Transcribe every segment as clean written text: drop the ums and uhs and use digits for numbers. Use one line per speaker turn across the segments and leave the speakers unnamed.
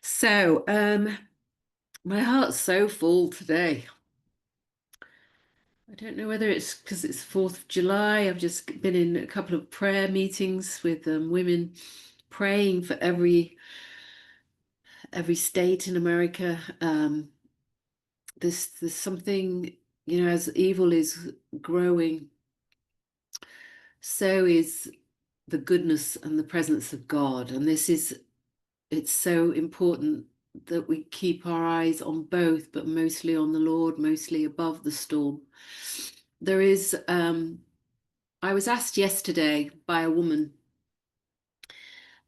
So, my heart's so full today. I don't know whether it's because it's 4th of July. I've just been in a couple of prayer meetings with women praying for every state in America. There's something, as evil is growing, so is the goodness and the presence of God. And it's so important that we keep our eyes on both, but mostly on the Lord, mostly above the storm. I was asked yesterday by a woman.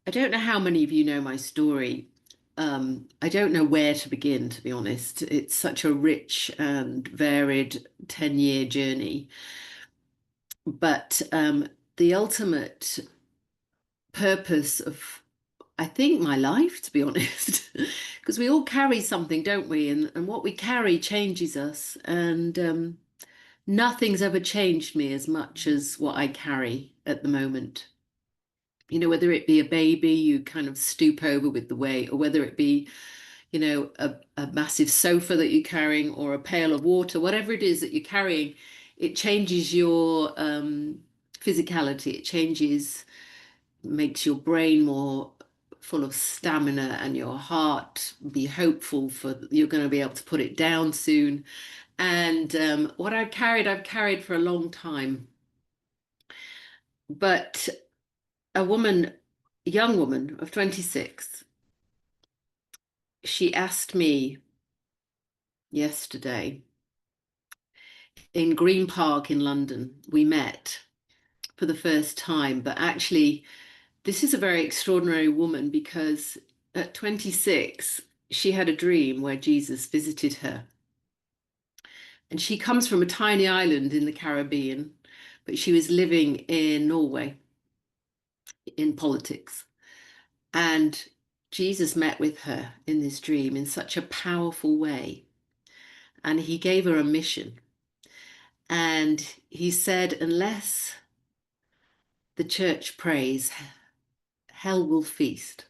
I don't know how many of you know my story. I don't know where to begin, to be honest. It's such a rich and varied 10-year journey. But the ultimate purpose of, I think, my life, to be honest, because we all carry something, don't we? And what we carry changes us. And nothing's ever changed me as much as what I carry at the moment. Whether it be a baby you kind of stoop over with the weight, or whether it be, a massive sofa that you're carrying, or a pail of water, whatever it is that you're carrying, it changes your physicality. It makes your brain more full of stamina, and your heart be hopeful for you're going to be able to put it down soon. And what I've carried for a long time. But a young woman of 26, she asked me yesterday in Green Park in London. We met for the first time, but actually, this is a very extraordinary woman because at 26, she had a dream where Jesus visited her. And she comes from a tiny island in the Caribbean, but she was living in Norway in politics. And Jesus met with her in this dream in such a powerful way. And he gave her a mission. And he said, unless the church prays, hell will feast.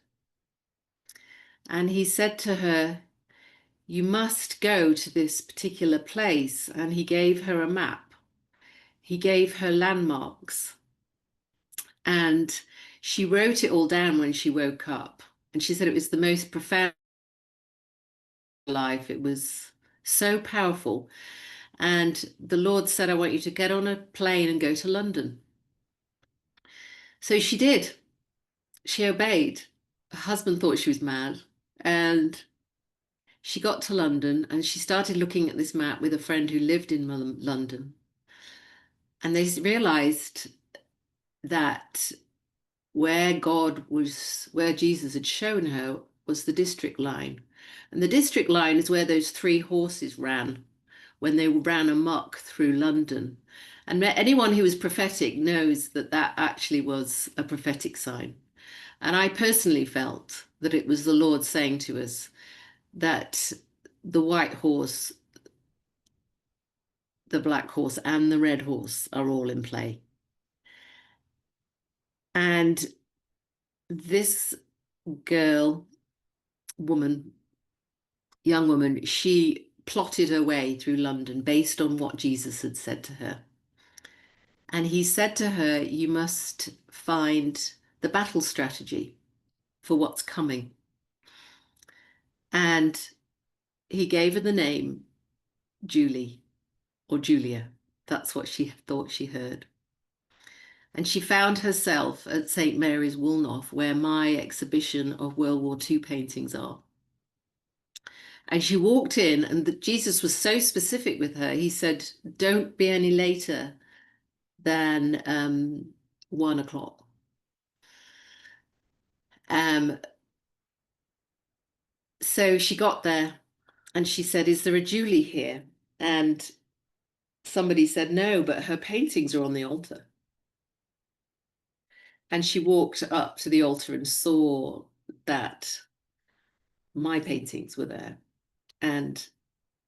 And he said to her, you must go to this particular place. And he gave her a map. He gave her landmarks. And she wrote it all down when she woke up. And she said it was the most profound life. It was so powerful. And the Lord said, I want you to get on a plane and go to London. So she did. She obeyed. Her husband thought she was mad. And she got to London and she started looking at this map with a friend who lived in London. And they realized that where Jesus had shown her was the district line. And the district line is where those three horses ran when they ran amok through London. And anyone who is prophetic knows that that actually was a prophetic sign. And I personally felt that it was the Lord saying to us that the white horse, the black horse, and the red horse are all in play. And this young woman, she plotted her way through London based on what Jesus had said to her. And he said to her, you must find the battle strategy for what's coming. And he gave her the name Julie or Julia. That's what she thought she heard. And she found herself at St. Mary's Woolnoth, where my exhibition of World War II paintings are. And she walked in, and Jesus was so specific with her. He said, don't be any later than 1 o'clock. So she got there and she said, is there a Julie here? And somebody said, no, but her paintings are on the altar. And she walked up to the altar and saw that my paintings were there. And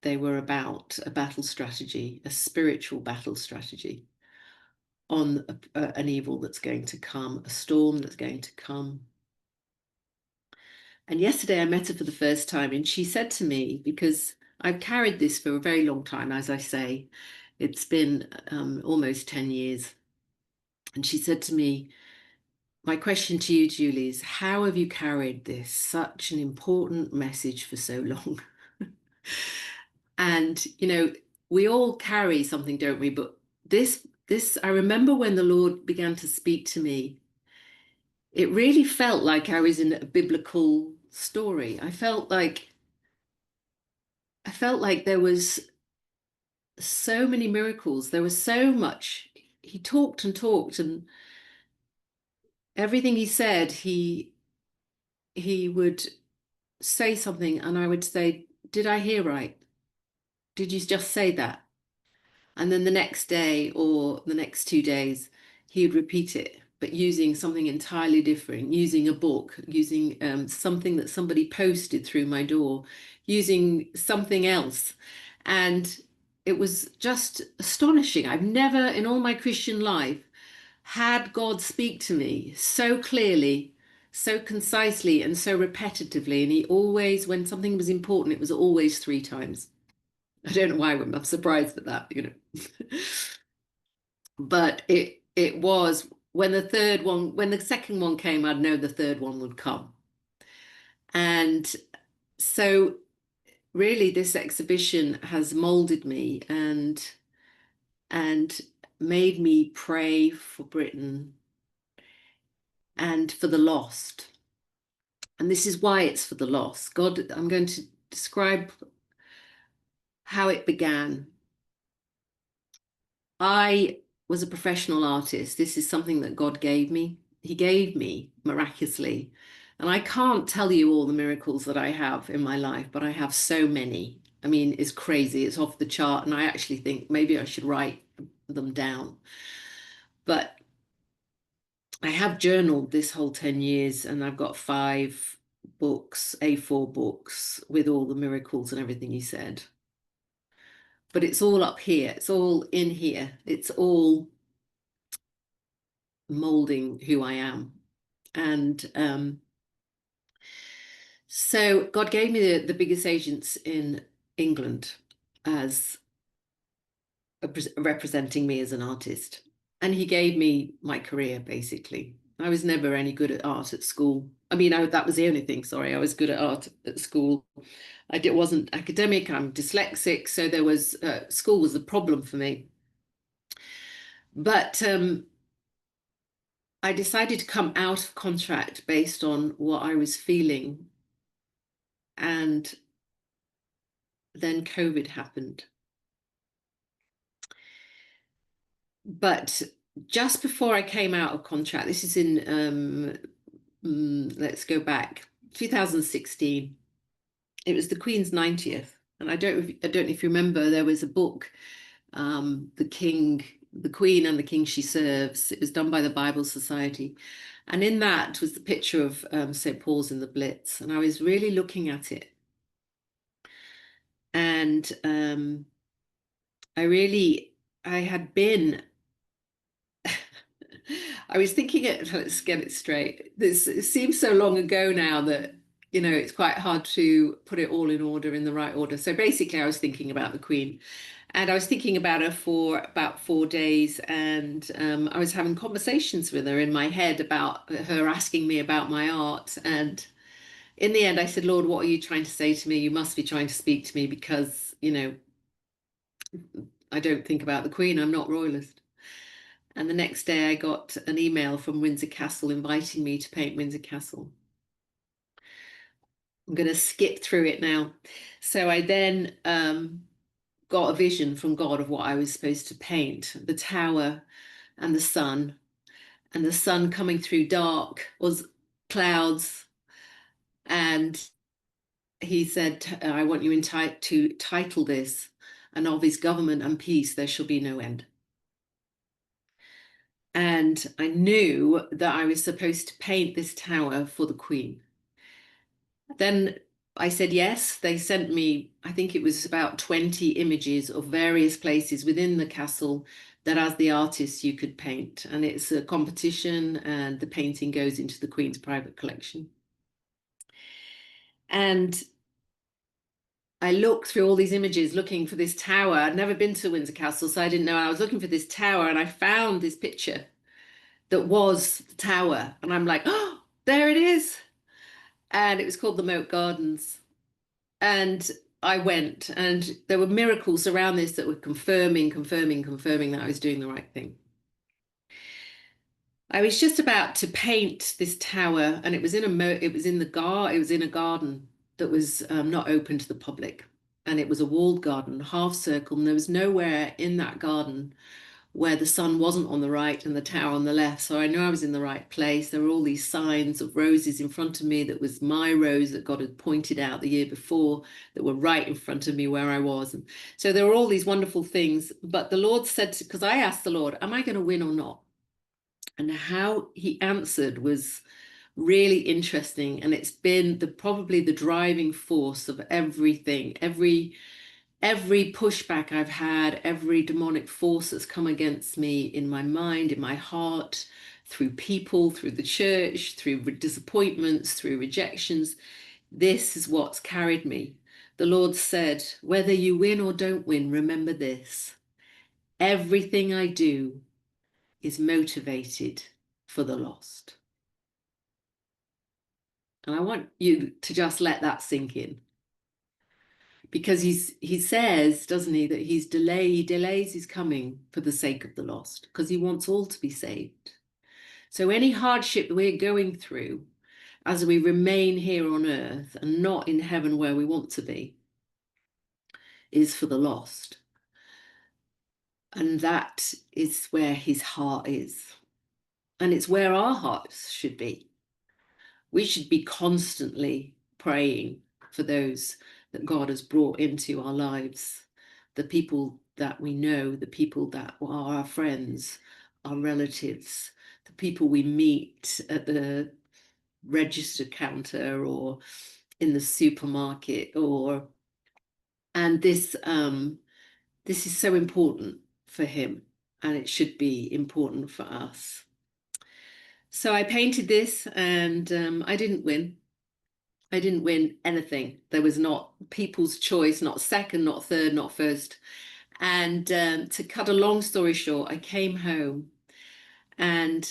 they were about a battle strategy, a spiritual battle strategy on an evil that's going to come, a storm that's going to come. And yesterday I met her for the first time, and she said to me, because I've carried this for a very long time, as I say, it's been almost 10 years. And she said to me, my question to you, Julie, is how have you carried this, such an important message for so long? And, we all carry something, don't we? But I remember when the Lord began to speak to me, it really felt like I was in a biblical story. I felt like there was so many miracles. There was so much. He talked and talked, and everything he said, he would say something, and I would say, "Did I hear right? Did you just say that?" And then the next day or the next 2 days, he would repeat it, but using something entirely different, using a book, using something that somebody posted through my door, using something else. And it was just astonishing. I've never in all my Christian life had God speak to me so clearly, so concisely, and so repetitively. And he always, when something was important, it was always 3 times. I don't know why I'm surprised at that. But it was when the second one came, I'd know the third one would come. And so really this exhibition has molded me and made me pray for Britain and for the lost. And this is why it's for the lost. God, I'm going to describe how it began. I was a professional artist. This is something that God gave me. He gave me miraculously. And I can't tell you all the miracles that I have in my life, but I have so many. I mean, it's crazy. It's off the chart. And I actually think maybe I should write them down. But I have journaled this whole 10 years, and I've got 5 books, A4 books, with all the miracles and everything he said. But it's all up here. It's all in here. It's all molding who I am. And so God gave me the biggest agents in England as representing me as an artist. And he gave me my career, basically. I was never any good at art at school. I mean, that was the only thing, sorry. I was good at art at school. Wasn't academic. I'm dyslexic. So school was a problem for me. But I decided to come out of contract based on what I was feeling. And then COVID happened. But just before I came out of contract, this is in, let's go back, 2016. It was the Queen's 90th. And I don't know if you remember, there was a book, the Queen and the King She Serves. It was done by the Bible Society. And in that was the picture of St. Paul's in the Blitz. And I was really looking at it. And I had been, I was thinking let's get it straight. It seems so long ago now that, it's quite hard to put it all in order, in the right order. So basically, I was thinking about the Queen. And I was thinking about her for about 4 days, and I was having conversations with her in my head about her asking me about my art. And in the end, I said, Lord, what are you trying to say to me? You must be trying to speak to me because, I don't think about the Queen. I'm not royalist. And the next day, I got an email from Windsor Castle inviting me to paint Windsor Castle. I'm going to skip through it now. So I then got a vision from God of what I was supposed to paint, the tower and the sun coming through dark was clouds. And he said, I want you to title this, and of his government and peace there shall be no end. And I knew that I was supposed to paint this tower for the Queen. Then I said yes. They sent me, I think it was about 20 images of various places within the castle that, as the artist, you could paint. And it's a competition, and the painting goes into the Queen's private collection. And I looked through all these images looking for this tower. I'd never been to Windsor Castle, so I didn't know. I was looking for this tower and I found this picture that was the tower. And I'm like, oh, there it is. And it was called the Moat Gardens. And I went, and there were miracles around this that were confirming that I was doing the right thing. I was just about to paint this tower, and it was in a garden that was not open to the public, and it was a walled garden, half circle, and there was nowhere in that garden where the sun wasn't on the right and the tower on the left. So I knew I was in the right place. There were all these signs of roses in front of me. That was my rose that God had pointed out the year before, that were right in front of me where I was. And so there were all these wonderful things. But the Lord said, because I asked the Lord, am I going to win or not? And how he answered was really interesting. And it's been probably the driving force of everything, every pushback I've had, every demonic force that's come against me in my mind, in my heart, through people, through the church, through disappointments, through rejections. This is what's carried me. The Lord said, whether you win or don't win, remember this. Everything I do is motivated for the lost. And I want you to just let that sink in. Because he says, doesn't he, that he delays his coming for the sake of the lost, because he wants all to be saved. So any hardship we're going through as we remain here on earth and not in heaven where we want to be is for the lost. And that is where his heart is. And it's where our hearts should be. We should be constantly praying for those that God has brought into our lives, the people that we know, the people that are our friends, our relatives, the people we meet at the register counter or in the supermarket, and this is so important for him, and it should be important for us. So I painted this, and I didn't win. I didn't win anything. There was not People's Choice, not second, not third, not first. And to cut a long story short, I came home, and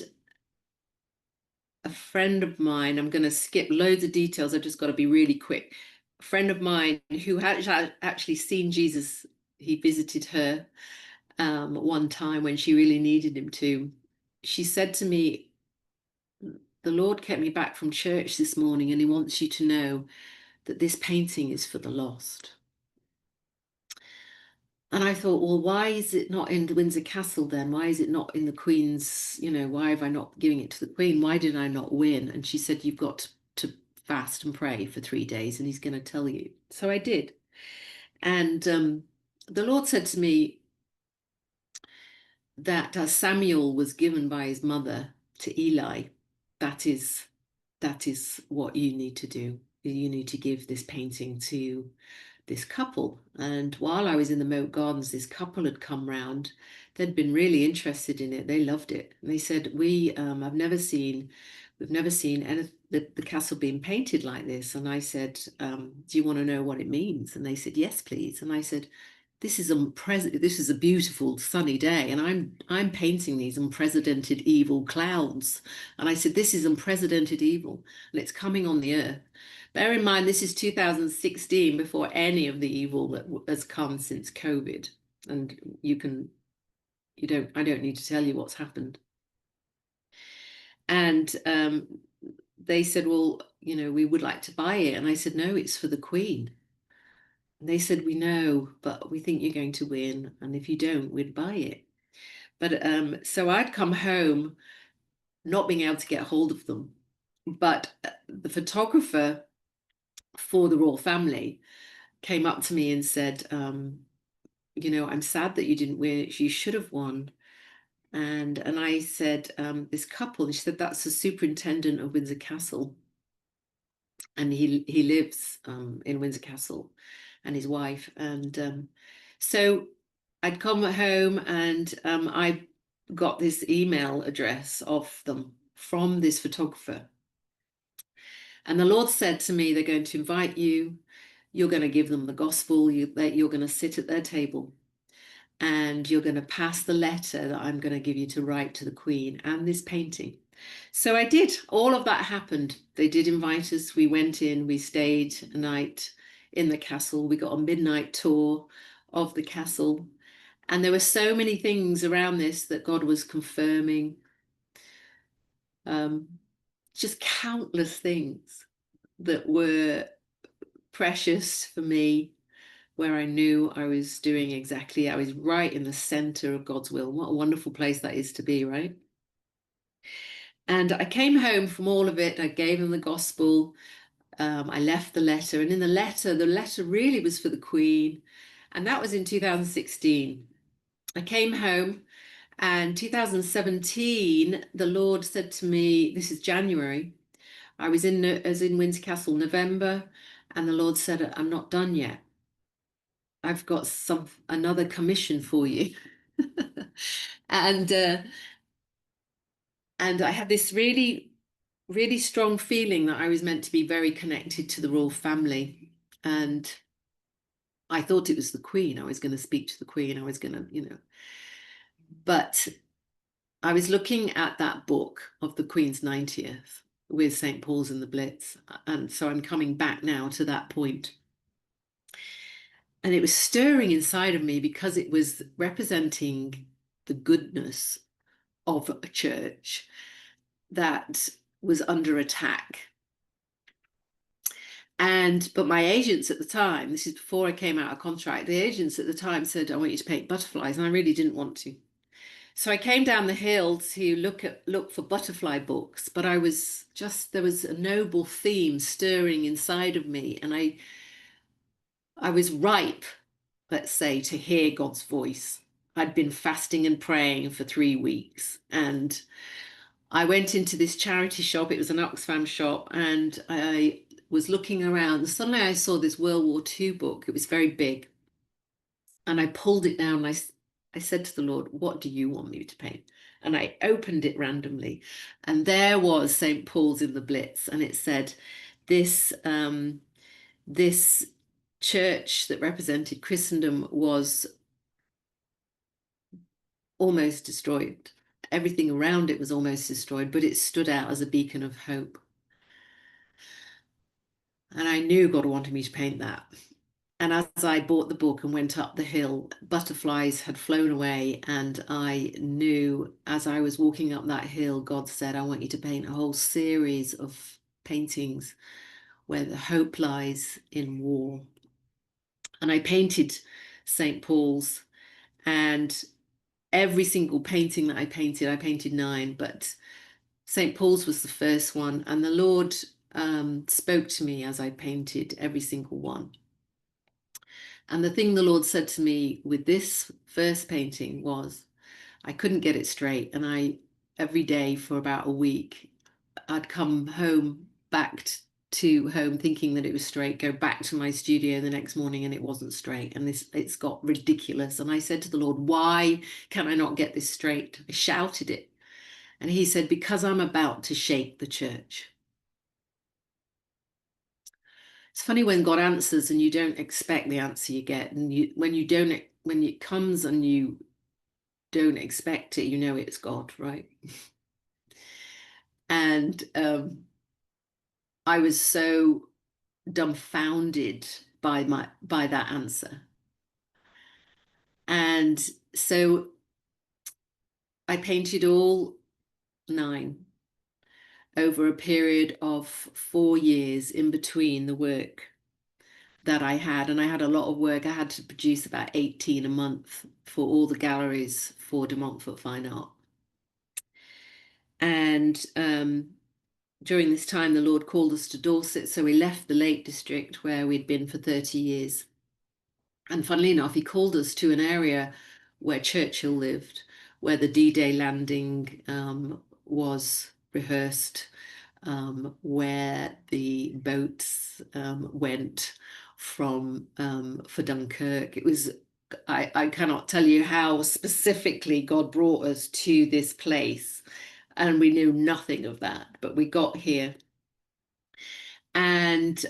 a friend of mine, I'm going to skip loads of details, I've just got to be really quick. A friend of mine who had actually seen Jesus, he visited her one time when she really needed him to. She said to me, the Lord kept me back from church this morning, and he wants you to know that this painting is for the lost. And I thought, well, why is it not in the Windsor Castle then? Why is it not in the Queen's, why have I not giving it to the Queen? Why did I not win? And she said, you've got to fast and pray for 3 days, and he's going to tell you. So I did. And the Lord said to me that as Samuel was given by his mother to Eli, that is what you need to do. You need to give this painting to this couple. And while I was in the Moat Gardens, this couple had come round. They'd been really interested in it. They loved it. And they said, we've never seen the castle being painted like this. And I said, do you want to know what it means? And they said, yes, please. And I said, this is a beautiful sunny day, and I'm painting these unprecedented evil clouds. And I said, this is unprecedented evil, and it's coming on the earth. Bear in mind, this is 2016, before any of the evil that has come since COVID. And I don't need to tell you what's happened. And they said, well, we would like to buy it. And I said, no, it's for the Queen. And they said, we know, but we think you're going to win. And if you don't, we'd buy it. But so I'd come home not being able to get hold of them. But the photographer for the royal family came up to me and said, I'm sad that you didn't win. You should have won. And I said, this couple, and she said, that's the superintendent of Windsor Castle. And he lives in Windsor Castle, and his wife. And so I'd come home, and I got this email address of them from this photographer. And the Lord said to me, they're going to invite you, you're going to give them the gospel, you're going to sit at their table, and you're going to pass the letter that I'm going to give you to write to the Queen and this painting. So I did. All of that happened. They did invite us. We went in, we stayed a night in the castle. We got a midnight tour of the castle. And there were so many things around this that God was confirming. Just countless things that were precious for me, where I knew I was doing exactly, I was right in the center of God's will. What a wonderful place that is to be, right? And I came home from all of it. I gave him the gospel. I left the letter, and in the letter really was for the Queen. And that was in 2016. I came home, and 2017, the Lord said to me, this is January. I was in Windsor Castle, November, and the Lord said, I'm not done yet. I've got another commission for you. and I had this really, really strong feeling that I was meant to be very connected to the royal family. And I thought it was the Queen. I was going to speak to the Queen. I was going to, but I was looking at that book of the Queen's 90th with St. Paul's and the Blitz. And so I'm coming back now to that point. And it was stirring inside of me because it was representing the goodness of a church that was under attack. But my agents at the time, this is before I came out of contract, the agents at the time said, I want you to paint butterflies, and I really didn't want to. So I came down the hill to look for butterfly books, but there was a noble theme stirring inside of me, and I was ripe, let's say, to hear God's voice. I'd been fasting and praying for 3 weeks, and I went into this charity shop. It was an Oxfam shop, and I was looking around. Suddenly I saw this World War II book. It was very big. And I pulled it down. I said to the Lord, what do you want me to paint? And I opened it randomly. And there was St. Paul's in the Blitz. And it said, this church that represented Christendom was almost destroyed. Everything around it was almost destroyed, but it stood out as a beacon of hope. And I knew God wanted me to paint that. And as I bought the book and went up the hill, butterflies had flown away. And I knew as I was walking up that hill, God said, I want you to paint a whole series of paintings where the hope lies in war. And I painted St. Paul's, and every single painting that I painted 9, but St. Paul's was the first one. And the Lord spoke to me as I painted every single one. And the thing the Lord said to me with this first painting was, I couldn't get it straight. And every day for about a week, I'd come back to home thinking that it was straight, go back to my studio the next morning and it wasn't straight. And it's got ridiculous. And I said to the Lord, why can I not get this straight? I shouted it. And he said, because I'm about to shake the church. It's funny when God answers and you don't expect the answer you get. And when it comes and you don't expect it, you know it's God, right? And I was so dumbfounded by that answer. And so I painted all 9 over a period of 4 years in between the work that I had. And I had a lot of work. I had to produce about 18 a month for all the galleries for De Montfort Fine Art. And during this time, the Lord called us to Dorset. So we left the Lake District where we'd been for 30 years. And funnily enough, he called us to an area where Churchill lived, where the D-Day landing was rehearsed, where the boats went for Dunkirk. It was, I cannot tell you how specifically God brought us to this place, and we knew nothing of that, but we got here. And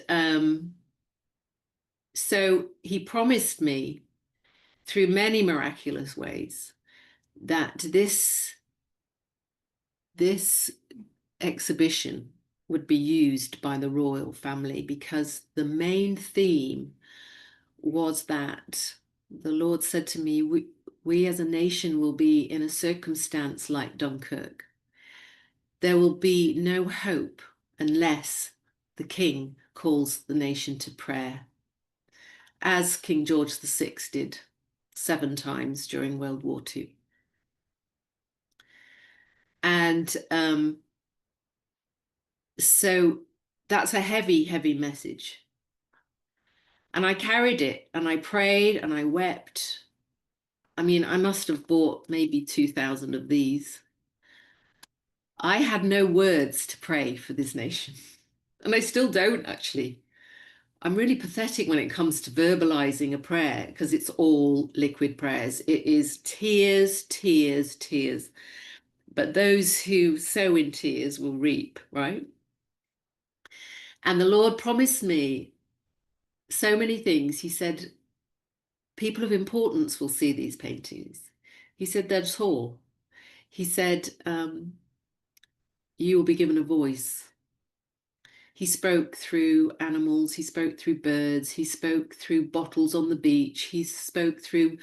so he promised me through many miraculous ways that this exhibition would be used by the royal family, because the main theme was that the Lord said to me, we as a nation will be in a circumstance like Dunkirk. There will be no hope unless the king calls the nation to prayer, as King George VI did 7 times during World War II. And so that's a heavy, heavy message. And I carried it and I prayed and I wept. I mean, I must have bought maybe 2,000 of these. I had no words to pray for this nation. And I still don't, actually. I'm really pathetic when it comes to verbalizing a prayer, because it's all liquid prayers. It is tears, tears, tears. But those who sow in tears will reap, right? And the Lord promised me so many things. He said, people of importance will see these paintings. He said, they're tall. He said, you will be given a voice. He spoke through animals, he spoke through birds, he spoke through bottles on the beach, he spoke through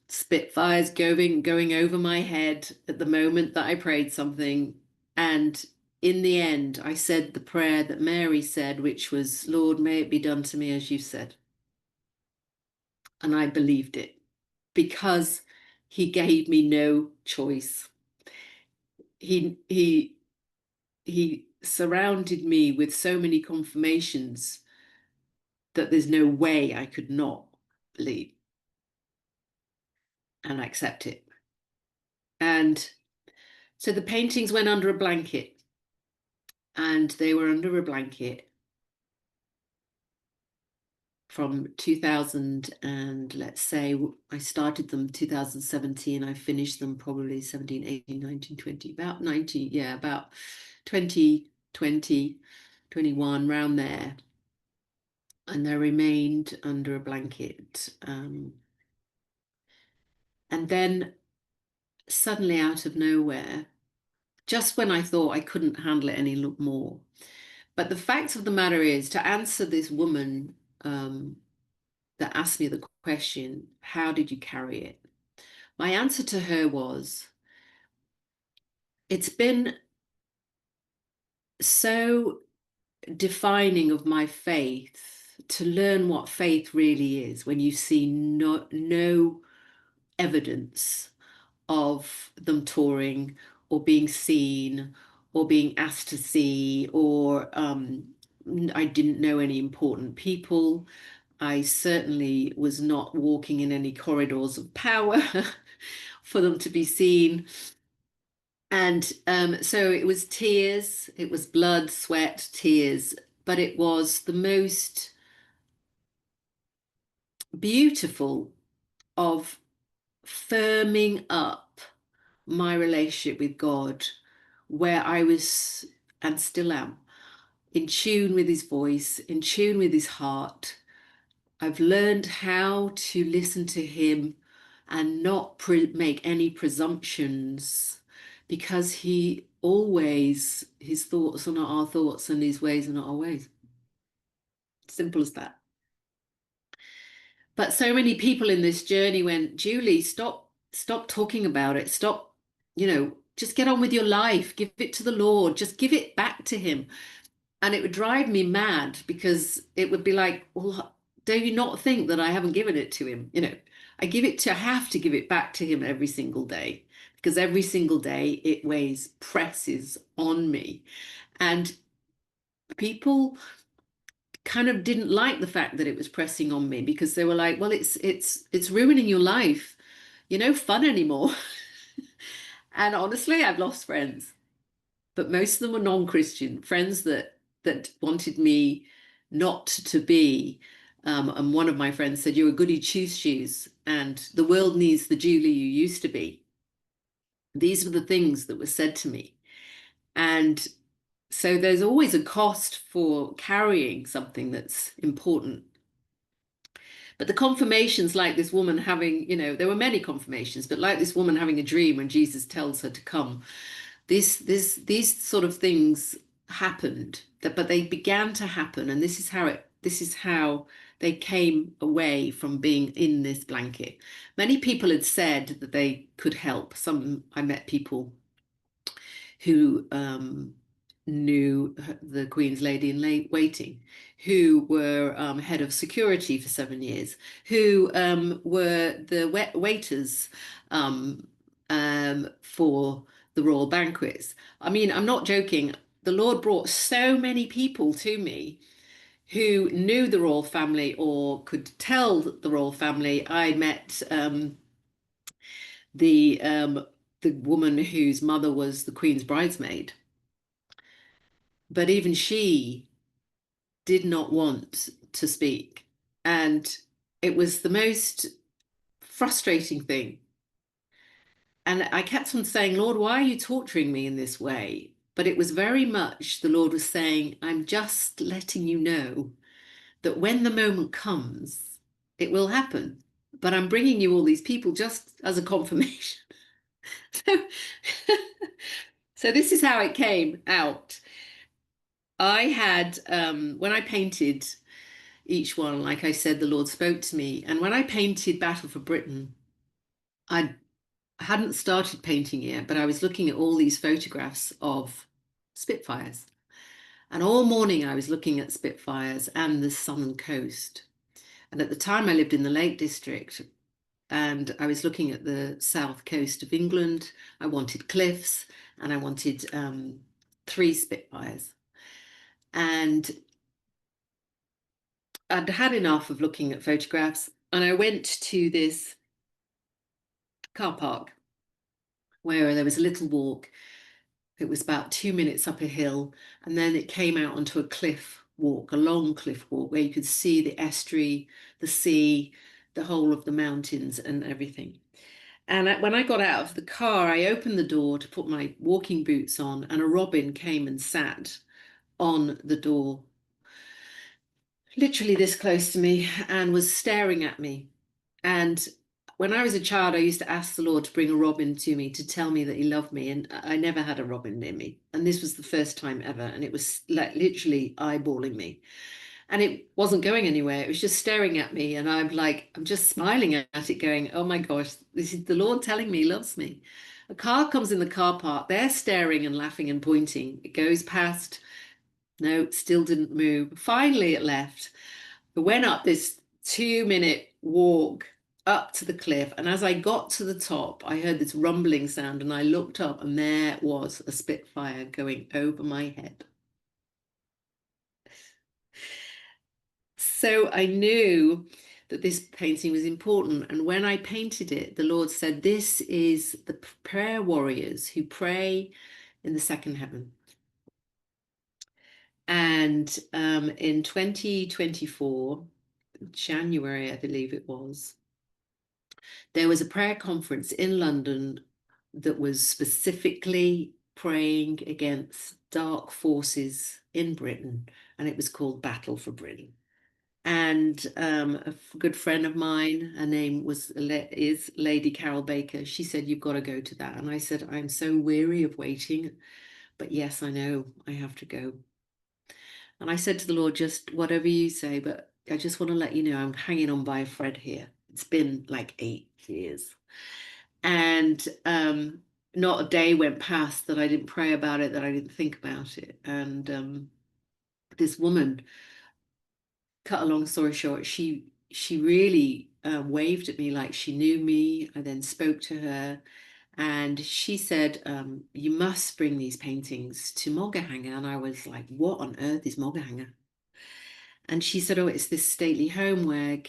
Spitfires going over my head at the moment that I prayed something. And in the end, I said the prayer that Mary said, which was, Lord, may it be done to me as you said. And I believed it because he gave me no choice. He surrounded me with so many confirmations that there's no way I could not believe and accept it. And so the paintings went under a blanket, and they were under a blanket from 2000, and let's say I started them 2017, I finished them probably 17, 18, 19, 20, about 90, yeah, about 2020, 21, round there. And they remained under a blanket. And then suddenly, out of nowhere, just when I thought I couldn't handle it any more. But the fact of the matter is, to answer this woman that asked me the question, how did you carry it? My answer to her was, it's been so defining of my faith to learn what faith really is when you see no evidence of them touring or being seen or being asked to see, or I didn't know any important people. I certainly was not walking in any corridors of power for them to be seen. And so it was tears, it was blood, sweat, tears, but it was the most beautiful of firming up my relationship with God, where I was, and still am, in tune with his voice, in tune with his heart. I've learned how to listen to him and not make any presumptions, because he always, his thoughts are not our thoughts and his ways are not our ways. Simple as that. But so many people in this journey went, Julie, stop talking about it. Stop, just get on with your life. Give it to the Lord. Just give it back to him. And it would drive me mad, because it would be like, well, do you not think that I haven't given it to him? I have to give it back to him every single day, because every single day it weighs, presses on me. And people kind of didn't like the fact that it was pressing on me, because they were like, well, it's ruining your life. You're no fun anymore. And honestly, I've lost friends, but most of them were non-Christian friends that wanted me not to be. And one of my friends said, "You're a goody two-shoes, and the world needs the Julie you used to be." These were the things that were said to me, and So there's always a cost for carrying something that's important. But the confirmations, like this woman having, there were many confirmations, but like this woman having a dream when Jesus tells her to come, these sort of things happened, but they began to happen, and this is how they came away from being in this blanket. Many people had said that they could help. I met people who knew the Queen's Lady in Waiting, who were head of security for 7 years, who were the waiters for the royal banquets. I mean, I'm not joking. The Lord brought so many people to me who knew the royal family or could tell the royal family. I met the um, the woman whose mother was the Queen's bridesmaid, but even she did not want to speak. And it was the most frustrating thing. And I kept on saying, Lord, why are you torturing me in this way? But it was very much the Lord was saying, I'm just letting you know that when the moment comes, it will happen. But I'm bringing you all these people just as a confirmation. So, so this is how it came out. I had, when I painted each one, like I said, the Lord spoke to me. And when I painted Battle for Britain, I hadn't started painting yet, but I was looking at all these photographs of Spitfires. And all morning I was looking at Spitfires and the southern coast. And at the time I lived in the Lake District, and I was looking at the south coast of England. I wanted cliffs, and I wanted 3 Spitfires. And I'd had enough of looking at photographs, and I went to this car park where there was a little walk. It was about 2 minutes up a hill, and then it came out onto a cliff walk, a long cliff walk, where you could see the estuary, the sea, the whole of the mountains and everything. And when I got out of the car, I opened the door to put my walking boots on, and a robin came and sat on the door, literally this close to me, and was staring at me. And when I was a child, I used to ask the Lord to bring a robin to me to tell me that he loved me. And I never had a robin near me. And this was the first time ever. And it was like literally eyeballing me. And it wasn't going anywhere. It was just staring at me. And I'm just smiling at it, going, oh my gosh, this is the Lord telling me he loves me. A car comes in the car park. They're staring and laughing and pointing. It goes past. No, still didn't move. Finally, it left. I went up this 2 minute walk up to the cliff. And as I got to the top, I heard this rumbling sound, and I looked up, and there was a Spitfire going over my head. So I knew that this painting was important. And when I painted it, the Lord said, this is the prayer warriors who pray in the second heaven. And in 2024, January, I believe it was, there was a prayer conference in London that was specifically praying against dark forces in Britain, and it was called Battle for Britain. And a good friend of mine, her name is Lady Carol Baker. She said, "You've got to go to that." And I said, "I'm so weary of waiting, but yes, I know I have to go." And I said to the Lord, "Just whatever you say, but I just want to let you know I'm hanging on by a thread here. It's been like 8 years." And not a day went past that I didn't pray about it, that I didn't think about it. And this woman, cut a long story short, she really waved at me like she knew me. I then spoke to her, and she said, "You must bring these paintings to Mulgahanger." And I was like, "What on earth is Mulgahanger?" And she said, "Oh, it's this stately home where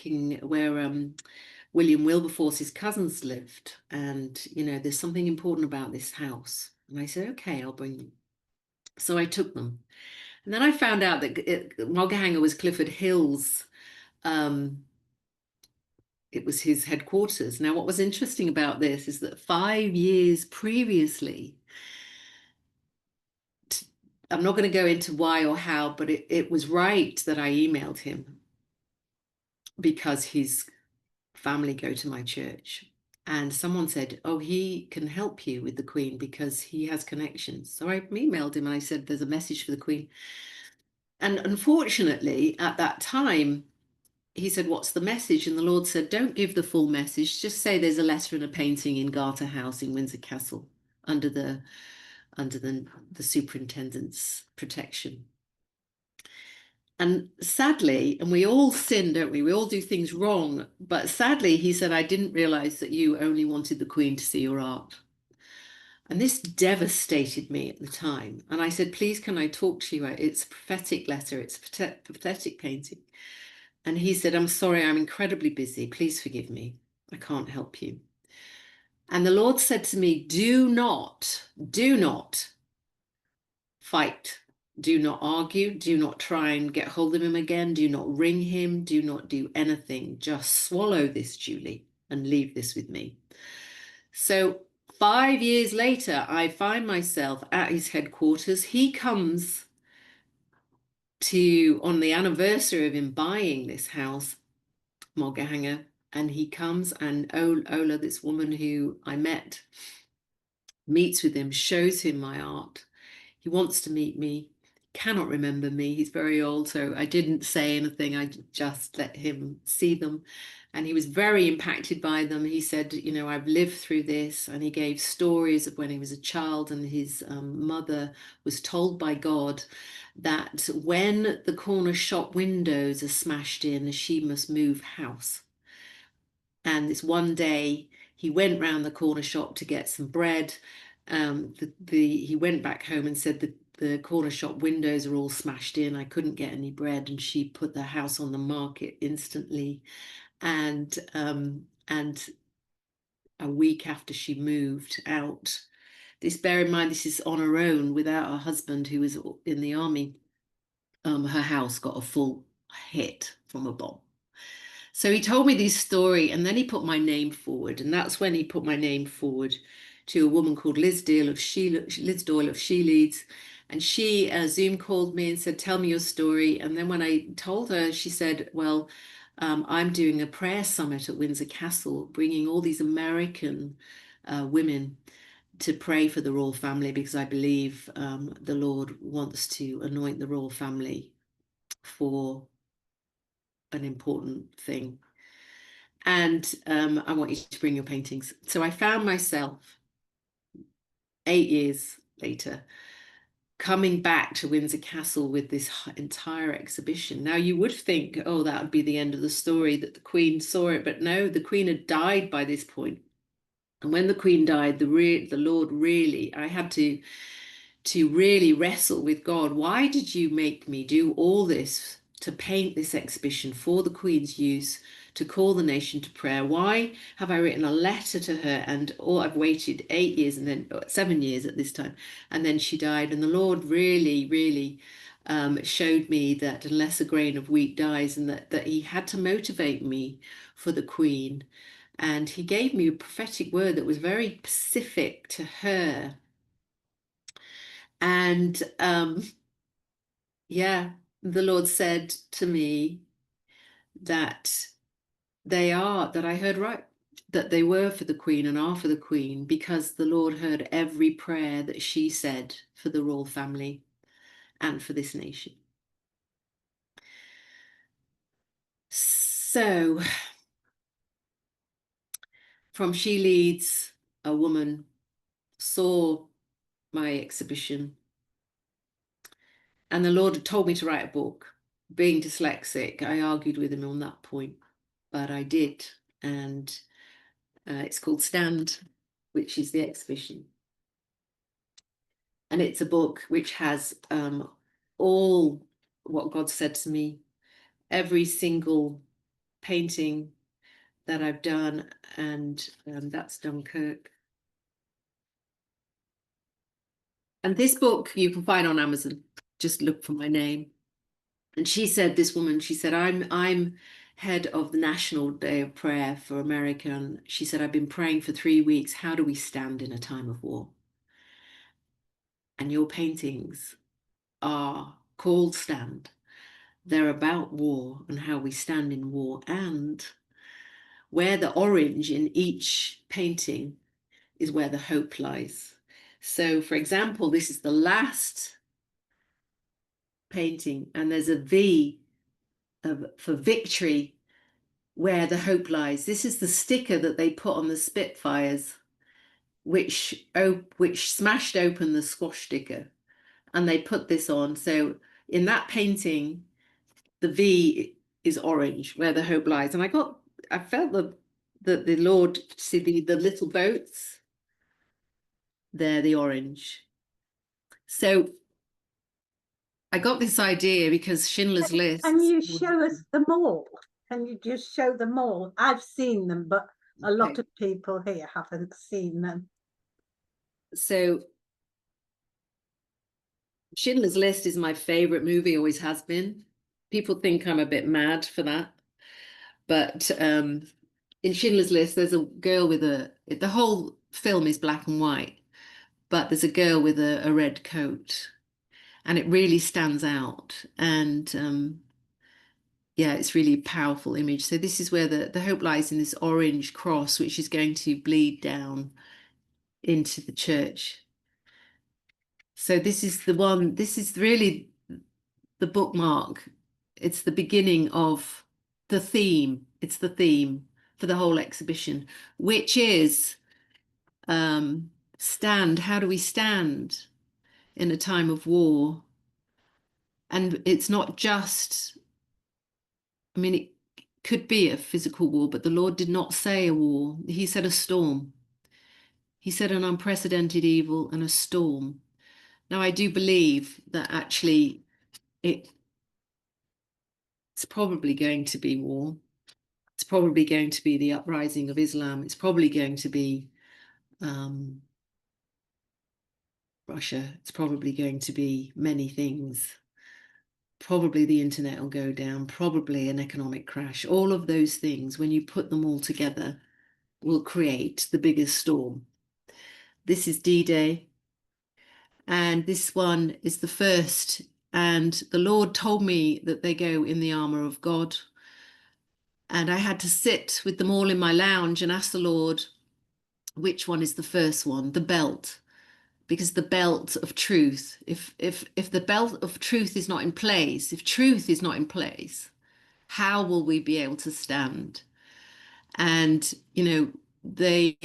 William Wilberforce's cousins lived, and there's something important about this house." And I said, "Okay, I'll bring them." So I took them, and then I found out that Mulgahanger was Clifford Hill's. Um, it was his headquarters. Now, what was interesting about this is that 5 years previously, I'm not going to go into why or how, but it was right that I emailed him because his family go to my church. And someone said, oh, he can help you with the Queen because he has connections. So I emailed him and I said, there's a message for the Queen. And unfortunately, at that time, he said, what's the message? And the Lord said, don't give the full message. Just say there's a letter and a painting in Garter House in Windsor Castle under the superintendent's protection. And sadly, and we all sin, don't we? We all do things wrong. But sadly, he said, I didn't realize that you only wanted the Queen to see your art. And this devastated me at the time. And I said, please, can I talk to you? It's a prophetic letter, it's a prophetic painting. And he said, I'm sorry, I'm incredibly busy. Please forgive me. I can't help you. And the Lord said to me, do not fight. Do not argue. Do not try and get hold of him again. Do not ring him. Do not do anything. Just swallow this, Julie, and leave this with me. So 5 years later, I find myself at his headquarters. He comes on the anniversary of him buying this house, Mulgahanger, and he comes and Ola, this woman who I met, meets with him, shows him my art. He wants to meet me, cannot remember me. He's very old, so I didn't say anything. I just let him see them. And he was very impacted by them. He said, you know, I've lived through this. And he gave stories of when he was a child and his mother was told by God that when the corner shop windows are smashed in, she must move house. And this one day he went round the corner shop to get some bread. He went back home and said the corner shop windows are all smashed in. I couldn't get any bread, and she put the house on the market instantly. And a week after she moved out, bear in mind, this is on her own without her husband who was in the army. Her house got a full hit from a bomb. So he told me this story, and then he put my name forward, and that's when he put my name forward to a woman called Liz Doyle of She Leads, and she Zoom called me and said, "Tell me your story." And then when I told her, she said, "Well, I'm doing a prayer summit at Windsor Castle, bringing all these American women to pray for the royal family because I believe the Lord wants to anoint the royal family for an important thing. And I want you to bring your paintings." So I found myself 8 years later coming back to Windsor Castle with this entire exhibition. Now you would think, oh, that would be the end of the story, that the Queen saw it, but no, the Queen had died by this point. And when the Queen died, the Lord really, I had to really wrestle with God. Why did you make me do all this to paint this exhibition for the Queen's use, to call the nation to prayer? Why have I written a letter to her I've waited 8 years and then 7 years at this time, and then she died? And the Lord really, really showed me that unless a grain of wheat dies, and that he had to motivate me for the Queen. And he gave me a prophetic word that was very specific to her. And yeah, the Lord said to me that that I heard right, that they were for the Queen and are for the Queen, because the Lord heard every prayer that she said for the royal family and for this nation. So from She Leads, a woman saw my exhibition, and the Lord had told me to write a book. Being dyslexic, I argued with him on that point, but I did. And it's called Stand, which is the exhibition. And it's a book which has all what God said to me, every single painting that I've done, and that's Dunkirk. And this book you can find on Amazon. Just look for my name. And she said, this woman, she said, I'm head of the National Day of Prayer for America. And she said, I've been praying for 3 weeks. How do we stand in a time of war? And your paintings are called stand. They're about war and how we stand in war, and where the orange in each painting is where the hope lies. So, for example, this is the last painting, and there's a V for victory where the hope lies. This is the sticker that they put on the Spitfires, which smashed open the squash sticker, and they put this on. So in that painting, the V is orange, where the hope lies. And I felt the Lord, see the little boats, they're the orange. So I got this idea because Schindler's List.
Can you show us them all? Can you just show them all? I've seen them, but a lot of people here haven't seen them.
So Schindler's List is my favorite movie, always has been. People think I'm a bit mad for that. But in Schindler's List, there's a girl with the whole film is black and white, but there's a girl with a red coat, and it really stands out. And yeah, it's really a powerful image. So this is where the hope lies, in this orange cross, which is going to bleed down into the church. So this is the one, this is really the bookmark. It's the beginning of the theme. It's the theme for the whole exhibition, which is stand. How do we stand in a time of war? And it's not just, I mean, it could be a physical war, but the Lord did not say a war. He said a storm. He said an unprecedented evil and a storm. Now, I do believe that actually it's probably going to be war. It's probably going to be the uprising of Islam. It's probably going to be Russia. It's probably going to be many things. Probably the internet will go down, probably an economic crash. All of those things, when you put them all together, will create the biggest storm. This is D-Day, and this one is the first. And the Lord told me that they go in the armor of God. And I had to sit with them all in my lounge and ask the Lord, which one is the first one? The belt. Because the belt of truth, if the belt of truth is not in place, if truth is not in place, how will we be able to stand? And they,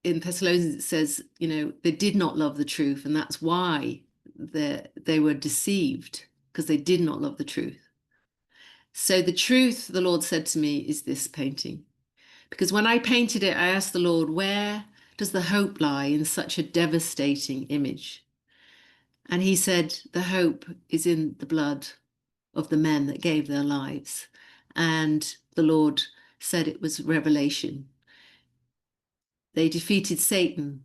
in Thessalonians it says, they did not love the truth, and that's why they were deceived, because they did not love the truth. So the truth, the Lord said to me, is this painting. Because when I painted it, I asked the Lord, where does the hope lie in such a devastating image? And he said, the hope is in the blood of the men that gave their lives. And the Lord said it was revelation. They defeated Satan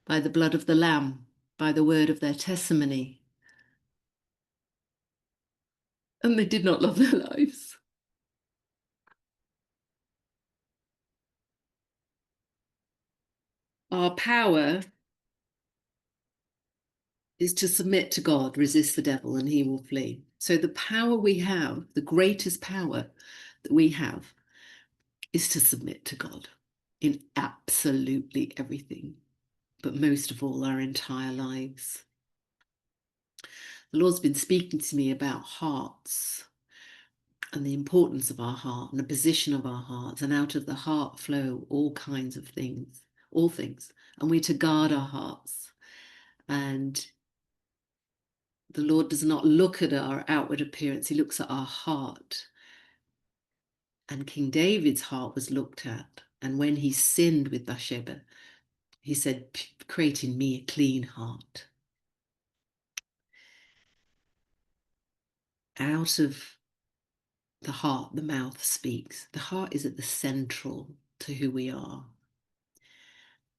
by the blood of the Lamb, by the word of their testimony. And they did not love their lives. Our power is to submit to God, resist the devil, and he will flee. So the power we have, the greatest power that we have, is to submit to God in absolutely everything, but most of all, our entire lives. The Lord's been speaking to me about hearts and the importance of our heart and the position of our hearts, and out of the heart flow all kinds of things, all things, and we're to guard our hearts. And the Lord does not look at our outward appearance, he looks at our heart. And King David's heart was looked at, and when he sinned with Bathsheba, he said, create in me a clean heart. Out of the heart, the mouth speaks. The heart is at the central to who we are.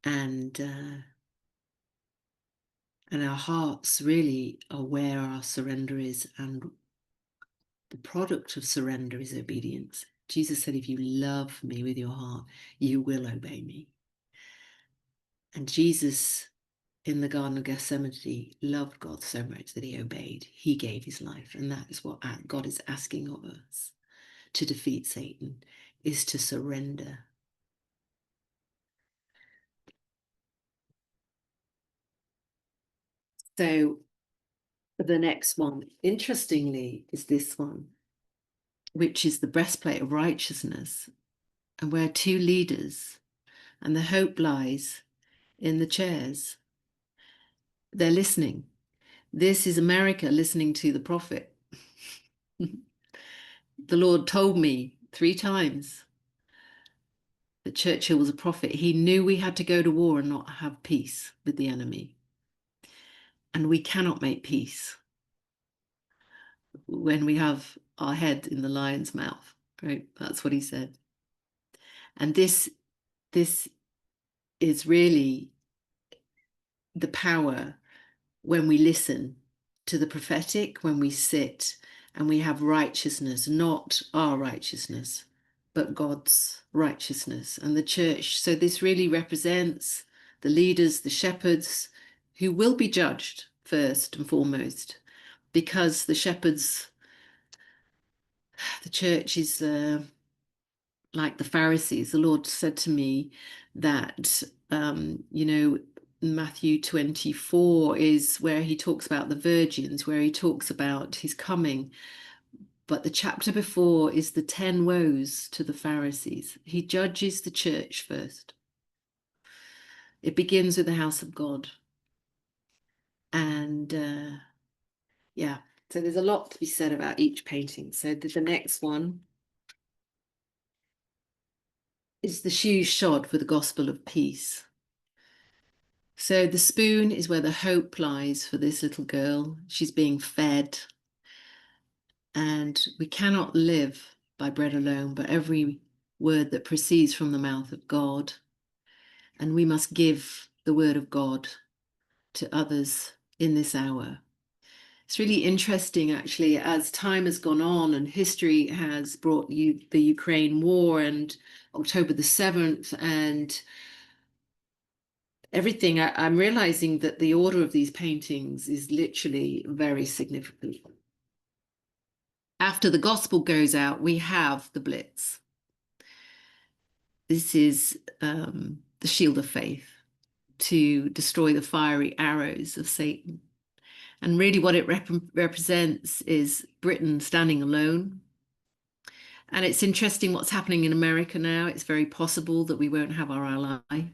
And our hearts really are where our surrender is, and the product of surrender is obedience. Jesus said, if you love me with your heart, you will obey me. And Jesus in the Garden of Gethsemane loved God so much that he obeyed. He gave his life. And that is what God is asking of us to defeat Satan, is to surrender. So the next one, interestingly, is this one, which is the breastplate of righteousness, and where two leaders, and the hope lies in the chairs. They're listening. This is America listening to the prophet. The Lord told me 3 times that Churchill was a prophet. He knew we had to go to war and not have peace with the enemy. And we cannot make peace when we have our head in the lion's mouth, right? That's what he said. And this is really the power when we listen to the prophetic, when we sit and we have righteousness, not our righteousness, but God's righteousness and the church. So this really represents the leaders, the shepherds, who will be judged first and foremost, because the shepherds, the church is like the Pharisees. The Lord said to me that, Matthew 24 is where he talks about the virgins, where he talks about his coming. But the chapter before is the 10 woes to the Pharisees. He judges the church first. It begins with the house of God. And so there's a lot to be said about each painting. So the next one is the shoes shod for the gospel of peace. So the spoon is where the hope lies for this little girl. She's being fed. And we cannot live by bread alone, but every word that proceeds from the mouth of God. And we must give the word of God to others in this hour. It's really interesting, actually, as time has gone on and history has brought you the Ukraine war and October the 7th and everything. I'm realizing that the order of these paintings is literally very significant. After the gospel goes out, we have the Blitz. This is the shield of faith to destroy the fiery arrows of Satan. And really what it represents is Britain standing alone. And it's interesting what's happening in America now. It's very possible that we won't have our ally,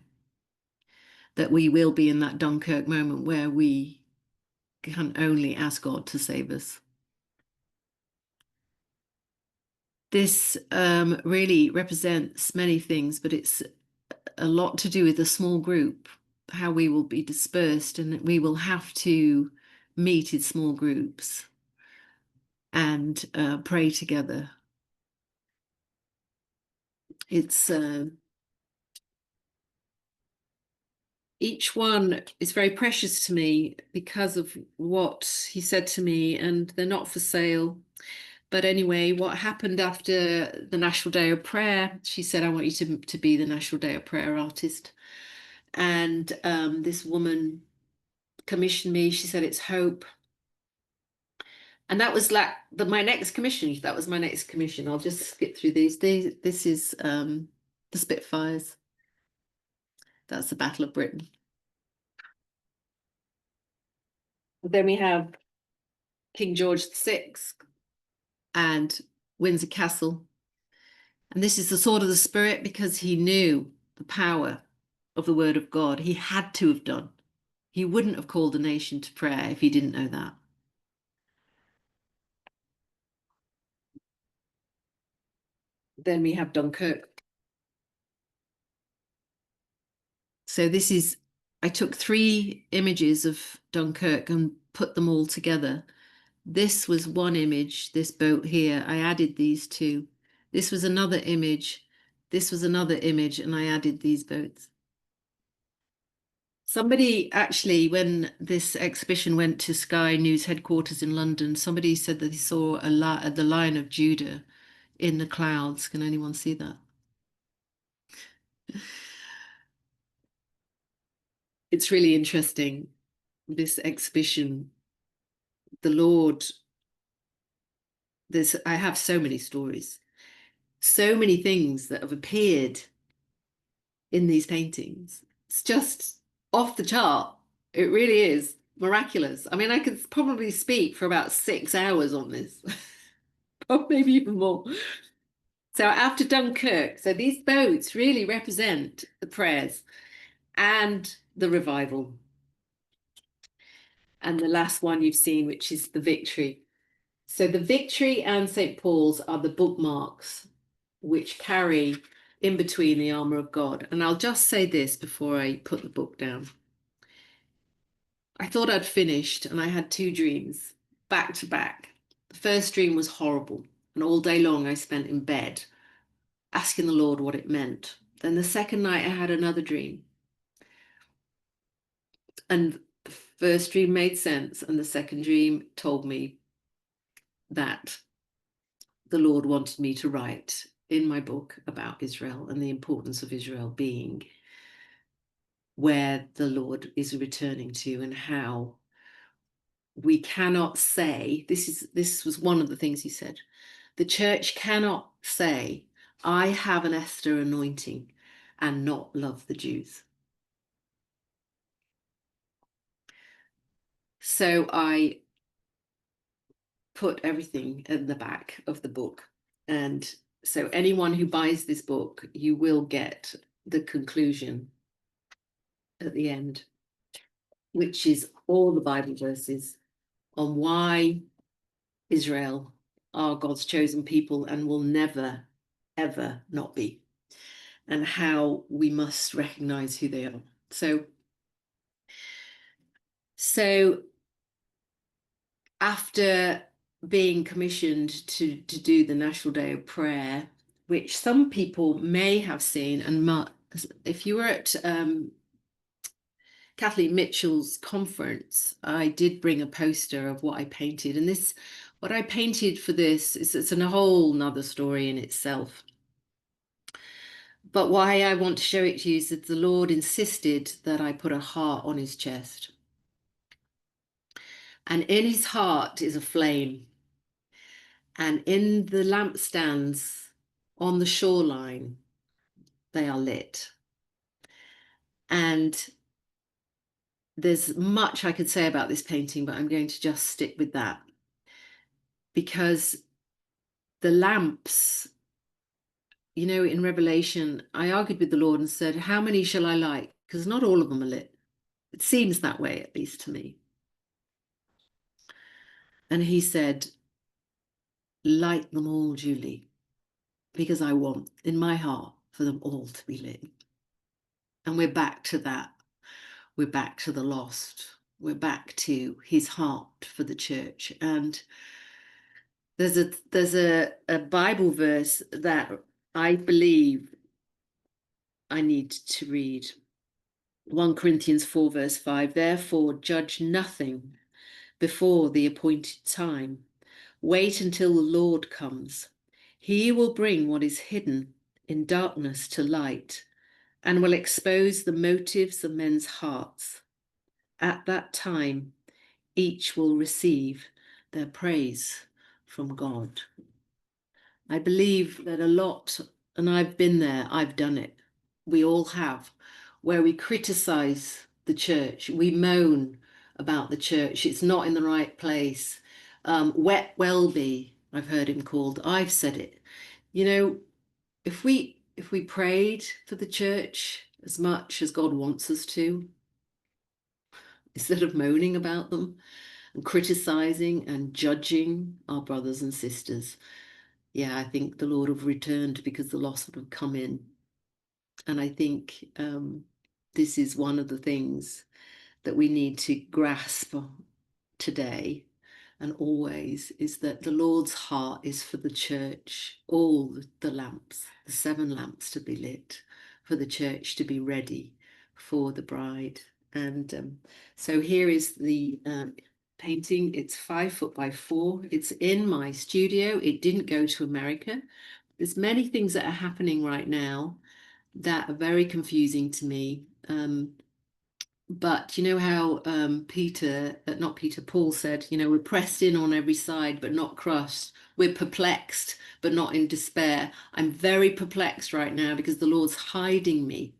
that we will be in that Dunkirk moment where we can only ask God to save us. This really represents many things, but it's a lot to do with a small group, how we will be dispersed, and we will have to meet in small groups and pray together. It's each one is very precious to me because of what he said to me, and they're not for sale. But anyway, what happened after the National Day of Prayer, she said, I want you to be the National Day of Prayer artist. And this woman commissioned me. She said, it's hope. And that was like my next commission. That was my next commission. I'll just skip through these. This is the Spitfires. That's the Battle of Britain. Then we have King George VI and Windsor Castle. And this is the sword of the Spirit because he knew the power of the word of God. He had to have done. He wouldn't have called a nation to prayer if he didn't know that. Then we have Dunkirk. So this is, I took 3 images of Dunkirk and put them all together. This was one image, this boat here. I added these 2. This was another image. This was another image, and I added these boats. Somebody actually, when this exhibition went to Sky News headquarters in London, somebody said that he saw the Lion of Judah in the clouds. Can anyone see that? it's really interesting, this exhibition. The Lord, I have so many stories, so many things that have appeared in these paintings. It's just off the chart. It really is miraculous. I mean, I could probably speak for about 6 hours on this, or maybe even more. So after Dunkirk, so these boats really represent the prayers and the revival. And the last one you've seen, which is the victory. So the victory and St. Paul's are the bookmarks which carry in between the armour of God. And I'll just say this before I put the book down. I thought I'd finished, and I had 2 dreams back to back. The first dream was horrible, and all day long I spent in bed asking the Lord what it meant. Then the second night I had another dream, and the first dream made sense, and the second dream told me that the Lord wanted me to write in my book about Israel and the importance of Israel being where the Lord is returning to, and how we cannot say, this was one of the things he said, the church cannot say, I have an Esther anointing and not love the Jews. So I put everything in the back of the book. And so anyone who buys this book, you will get the conclusion at the end, which is all the Bible verses on why Israel are God's chosen people and will never, ever not be, and how we must recognize who they are. So after being commissioned to do the National Day of Prayer, which some people may have seen, and if you were at Kathleen Mitchell's conference, I did bring a poster of what I painted, and what I painted for this it's a whole nother story in itself. But why I want to show it to you is that the Lord insisted that I put a heart on his chest. And in his heart is a flame. And in the lampstands on the shoreline, they are lit. And there's much I could say about this painting, but I'm going to just stick with that. Because the lamps, you know, in Revelation, I argued with the Lord and said, how many shall I light? Because not all of them are lit. It seems that way, at least to me. And he said, light them all, Julie, because I want in my heart for them all to be lit. And we're back to that. We're back to the lost. We're back to his heart for the church. And there's a Bible verse that I believe I need to read. 1 Corinthians 4 verse 5, therefore judge nothing before the appointed time. Wait until the Lord comes. He will bring what is hidden in darkness to light and will expose the motives of men's hearts. At that time, each will receive their praise from God. I believe that a lot, and I've been there, I've done it, we all have, where we criticize the church, we moan about the church, it's not in the right place. Wet Welby, I've heard him called, I've said it. You know, if we prayed for the church as much as God wants us to, instead of moaning about them and criticizing and judging our brothers and sisters, yeah, I think the Lord have returned because the lost would have come in. And I think this is one of the things that we need to grasp today and always, is that the Lord's heart is for the church, all the lamps, the 7 lamps to be lit, for the church to be ready for the bride. And so here is the painting. It's 5 foot by 4. It's in my studio. It didn't go to America. There's many things that are happening right now that are very confusing to me. But you know how Paul said, we're pressed in on every side, but not crushed. We're perplexed, but not in despair. I'm very perplexed right now because the Lord's hiding me.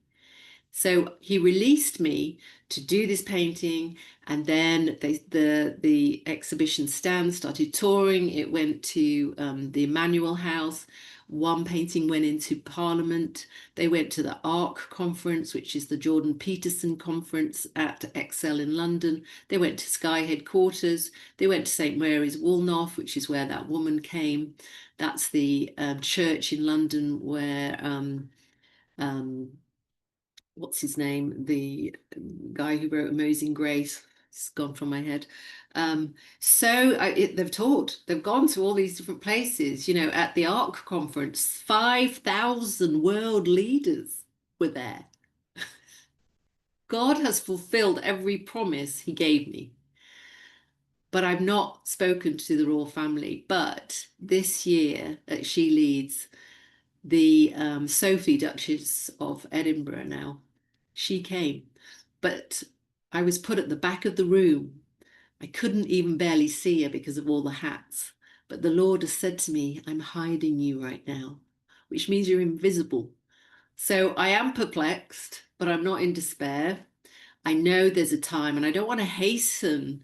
So he released me to do this painting, and then the exhibition stand started touring. It went to the Emmanuel House. One painting went into Parliament. They went to the ARC conference, which is the Jordan Peterson conference at Excel in London. They went to Sky headquarters. They went to St Mary's Woolnoth, which is where that woman came. That's the church in London where what's his name? The guy who wrote Amazing Grace. It's gone from my head. They've taught, they've gone to all these different places, at the ARC conference, 5,000 world leaders were there. God has fulfilled every promise he gave me. But I've not spoken to the royal family. But this year, She Leads, the Sophie, Duchess of Edinburgh now, she came, but I was put at the back of the room. I couldn't even barely see her because of all the hats. But the Lord has said to me, I'm hiding you right now, which means you're invisible. So I am perplexed, but I'm not in despair. I know there's a time, and I don't want to hasten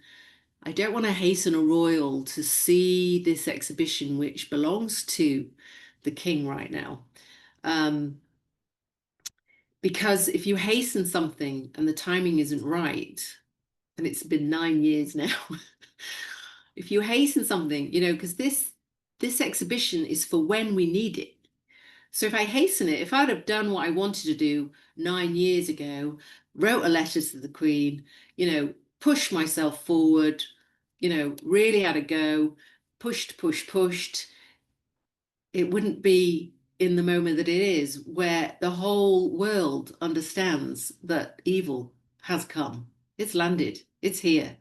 a royal to see this exhibition, which belongs to the king right now. Because if you hasten something and the timing isn't right, and it's been 9 years now, if you hasten something, because this exhibition is for when we need it. So if I hasten it, if I'd have done what I wanted to do 9 years ago, wrote a letter to the Queen, pushed myself forward, really had a go, pushed, it wouldn't be in the moment that it is, where the whole world understands that evil has come. It's landed. It's here.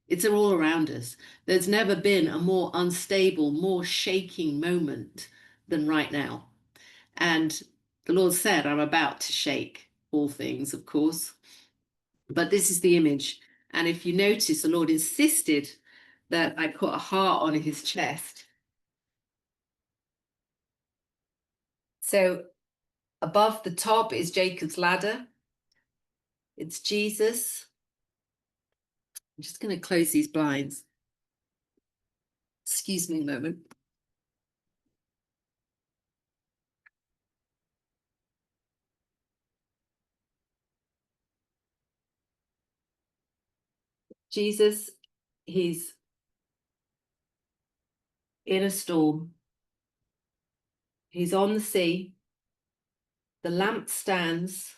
It's all around us. There's never been a more unstable, more shaking moment than right now. And the Lord said, I'm about to shake all things, of course. But this is the image. And if you notice, the Lord insisted that I put a heart on his chest. So above the top is Jacob's ladder. It's Jesus. I'm just going to close these blinds. Excuse me a moment. Jesus, he's in a storm. He's on the sea. The lamp stands.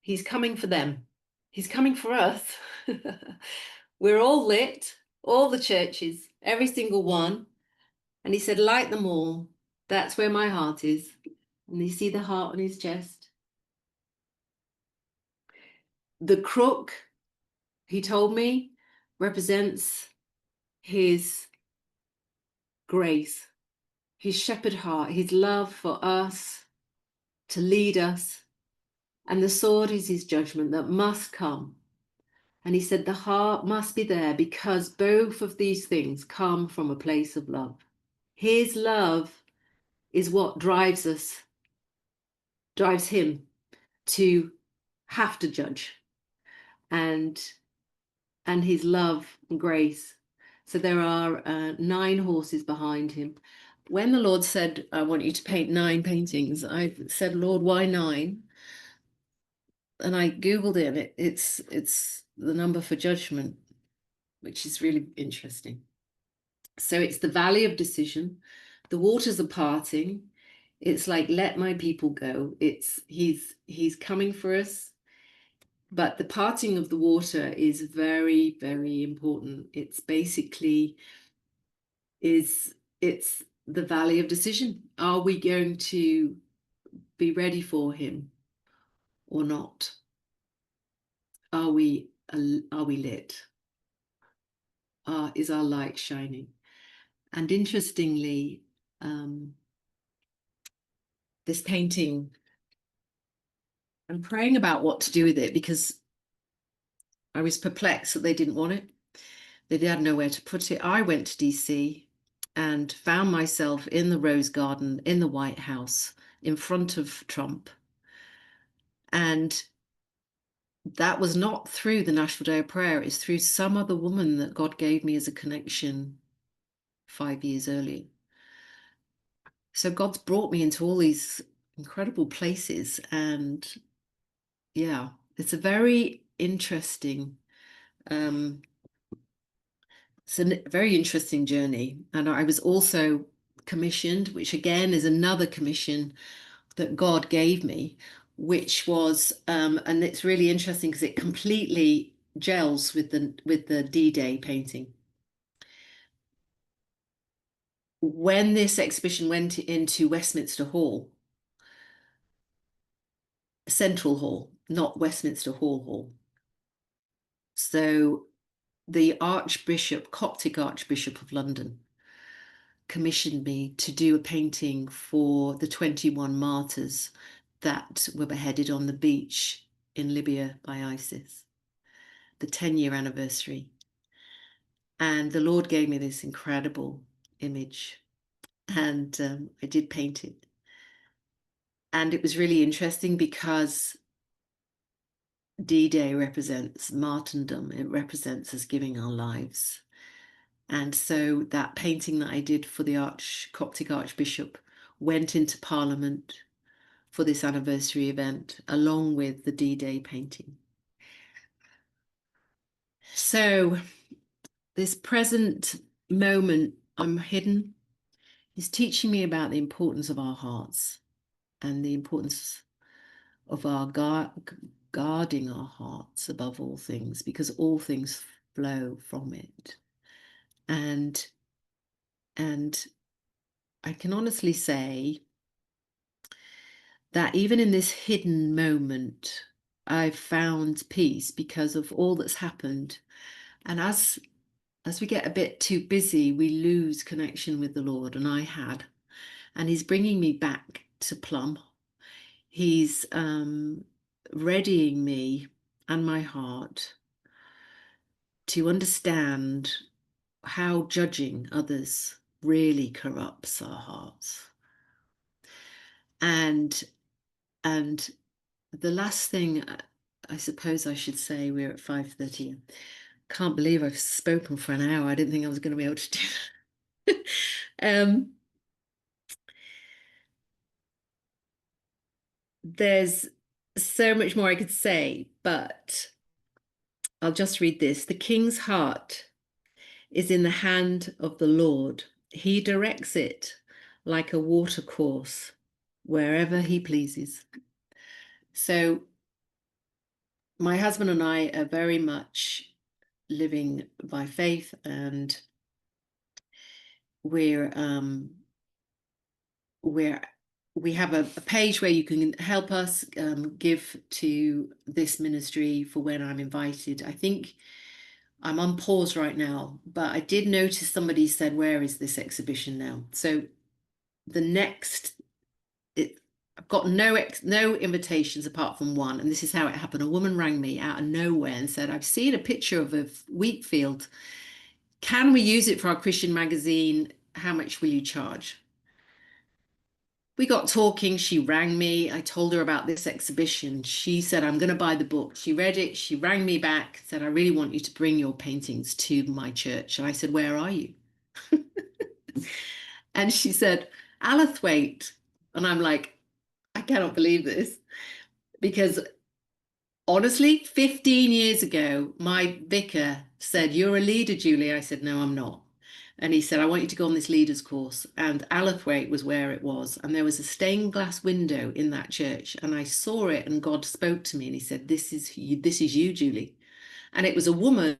He's coming for them. He's coming for us. We're all lit, all the churches, every single one. And he said, light them all. That's where my heart is. And you see the heart on his chest. The crook, he told me, represents his grace, his shepherd heart, his love for us, to lead us. And the sword is his judgment that must come. And he said the heart must be there because both of these things come from a place of love. His love is what drives him to have to judge, and his love and grace. So there are 9 horses behind him. When the Lord said, I want you to paint 9 paintings, I said, Lord, why 9? And I Googled it, and it's the number for judgment, which is really interesting. So it's the valley of decision. The waters are parting. It's like, let my people go. He's coming for us. But the parting of the water is very, very important. It's basically it's the valley of decision. Are we going to be ready for him or not? Are we lit? Is our light shining? And interestingly, this painting, I'm praying about what to do with it, because I was perplexed that they didn't want it. They had nowhere to put it. I went to DC and found myself in the Rose Garden in the White House in front of Trump. And that was not through the National Day of Prayer. It's through some other woman that God gave me as a connection 5 years earlier. So God's brought me into all these incredible places. And yeah, it's a very interesting, it's a very interesting journey. And I was also commissioned, which again is another commission that God gave me, which was, and it's really interesting because it completely gels with the D-Day painting. When this exhibition went into Westminster Hall, Central Hall, not Westminster Hall. So the Archbishop, Coptic Archbishop of London, commissioned me to do a painting for the 21 martyrs that were beheaded on the beach in Libya by ISIS, the 10-year anniversary. And the Lord gave me this incredible image, and I did paint it. And it was really interesting because D-Day represents martyrdom. It represents us giving our lives. And so that painting that I did for the Coptic Archbishop went into Parliament for this anniversary event, along with the D-Day painting. So this present moment I'm hidden is teaching me about the importance of our hearts and the importance of our guarding our hearts above all things, because all things flow from it. And I can honestly say that even in this hidden moment, I've found peace because of all that's happened. And as we get a bit too busy, we lose connection with the Lord, and I had. And he's bringing me back to plumb. He's readying me and my heart to understand how judging others really corrupts our hearts. And the last thing I suppose I should say, we're at 5:30. Can't believe I've spoken for an hour. I didn't think I was going to be able to do that. There's so much more I could say, but I'll just read this. The king's heart is in the hand of the Lord. He directs it like a watercourse wherever he pleases. So my husband and I are very much living by faith, and we have a page where you can help us give to this ministry for when I'm invited. I think I'm on pause right now, but I did notice somebody said, where is this exhibition now? So the next, I've got no invitations apart from one, and this is how it happened. A woman rang me out of nowhere and said, I've seen a picture of a wheat field. Can we use it for our Christian magazine? How much will you charge? We got talking, she rang me. I told her about this exhibition. She said, I'm going to buy the book. She read it. She rang me back, said, I really want you to bring your paintings to my church. And I said, where are you? And she said, Alathwaite. And I'm like, I cannot believe this. Because honestly, 15 years ago, my vicar said, you're a leader, Julie. I said, no, I'm not. And he said, I want you to go on this leaders course. And Alathwaite was where it was. And there was a stained glass window in that church. And I saw it, and God spoke to me, and he said, this is you, Julie. And it was a woman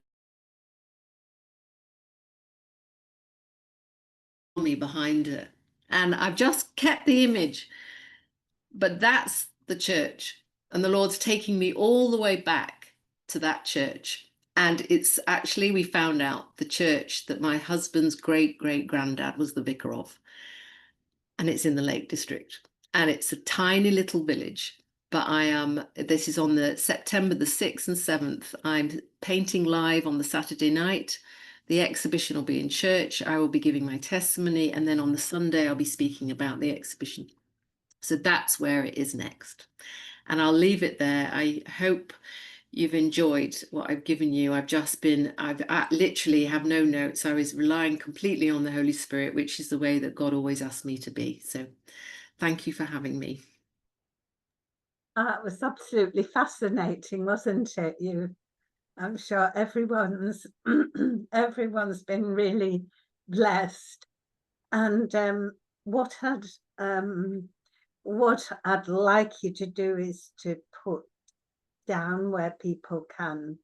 behind her. And I've just kept the image. But that's the church. And the Lord's taking me all the way back to that church. And it's actually, we found out, the church that my husband's great-great-granddad was the vicar of. And it's in the Lake District. And it's a tiny little village. but I am, this is on the September the 6th and 7th. I'm painting live on the Saturday night. The exhibition will be in church. I will be giving my testimony, and then on the Sunday, I'll be speaking about the exhibition. So that's where it is next. And I'll leave it there. I hope you've enjoyed what I've given you. I literally have no notes. I was relying completely on the Holy Spirit, which is the way that God always asked me to be. So thank you for having me.
It was absolutely fascinating, wasn't it? I'm sure everyone's everyone's been really blessed. And what I'd like you to do is to put down where people can,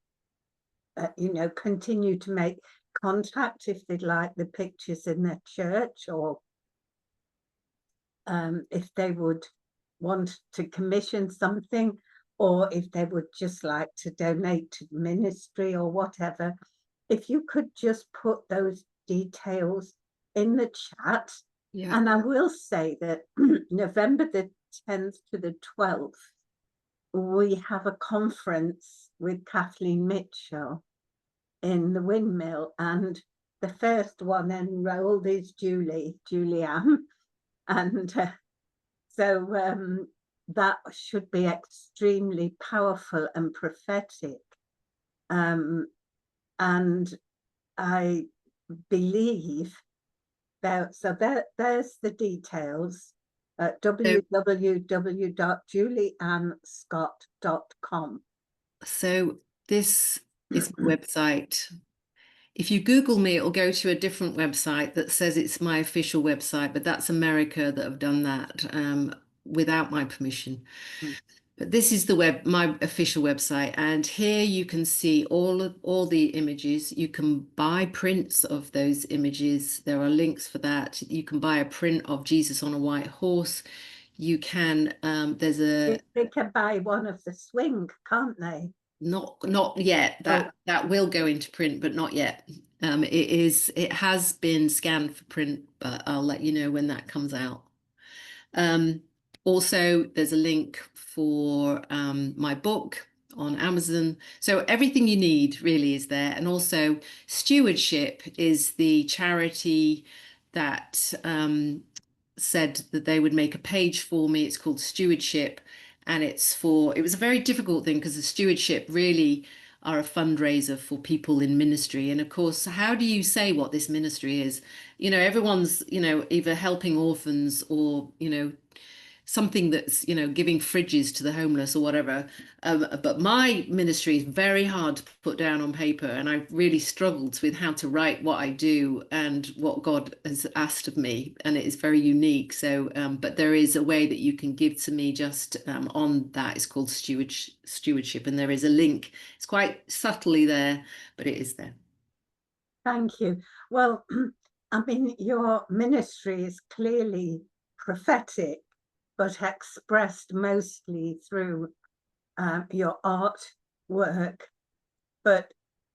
continue to make contact if they'd like the pictures in their church, or if they would want to commission something, or if they would just like to donate to the ministry or whatever. If you could just put those details in the chat.
Yeah.
And I will say that November the 10th to the 12th, we have a conference with Kathleen Mitchell in the Windmill, and the first one enrolled is Julianne, and so that should be extremely powerful and prophetic. And I believe that, so there's the details at www.juliannescott.com.
So this is my website. If you Google me, it'll go to a different website that says it's my official website, but that's America that have done that without my permission. But this is my official website, and here you can see all the images. You can buy prints of those images. There are links for that. You can buy a print of Jesus on a white horse. You can
they can buy one of the swing, can't they?
Not yet. That will go into print, but not yet. It has been scanned for print, but I'll let you know when that comes out. Also, there's a link for my book on Amazon. So everything you need really is there. And also, Stewardship is the charity that said that they would make a page for me. It's called Stewardship, and it was a very difficult thing because the Stewardship really are a fundraiser for people in ministry. And of course, how do you say what this ministry is? Everyone's, either helping orphans or, something that's, giving fridges to the homeless or whatever. But my ministry is very hard to put down on paper, and I've really struggled with how to write what I do and what God has asked of me, and it is very unique. So, but there is a way that you can give to me just on that. It's called Stewardship, and there is a link. It's quite subtly there, but it is there.
Thank you. Well, I mean, your ministry is clearly prophetic, but expressed mostly through your artwork. But,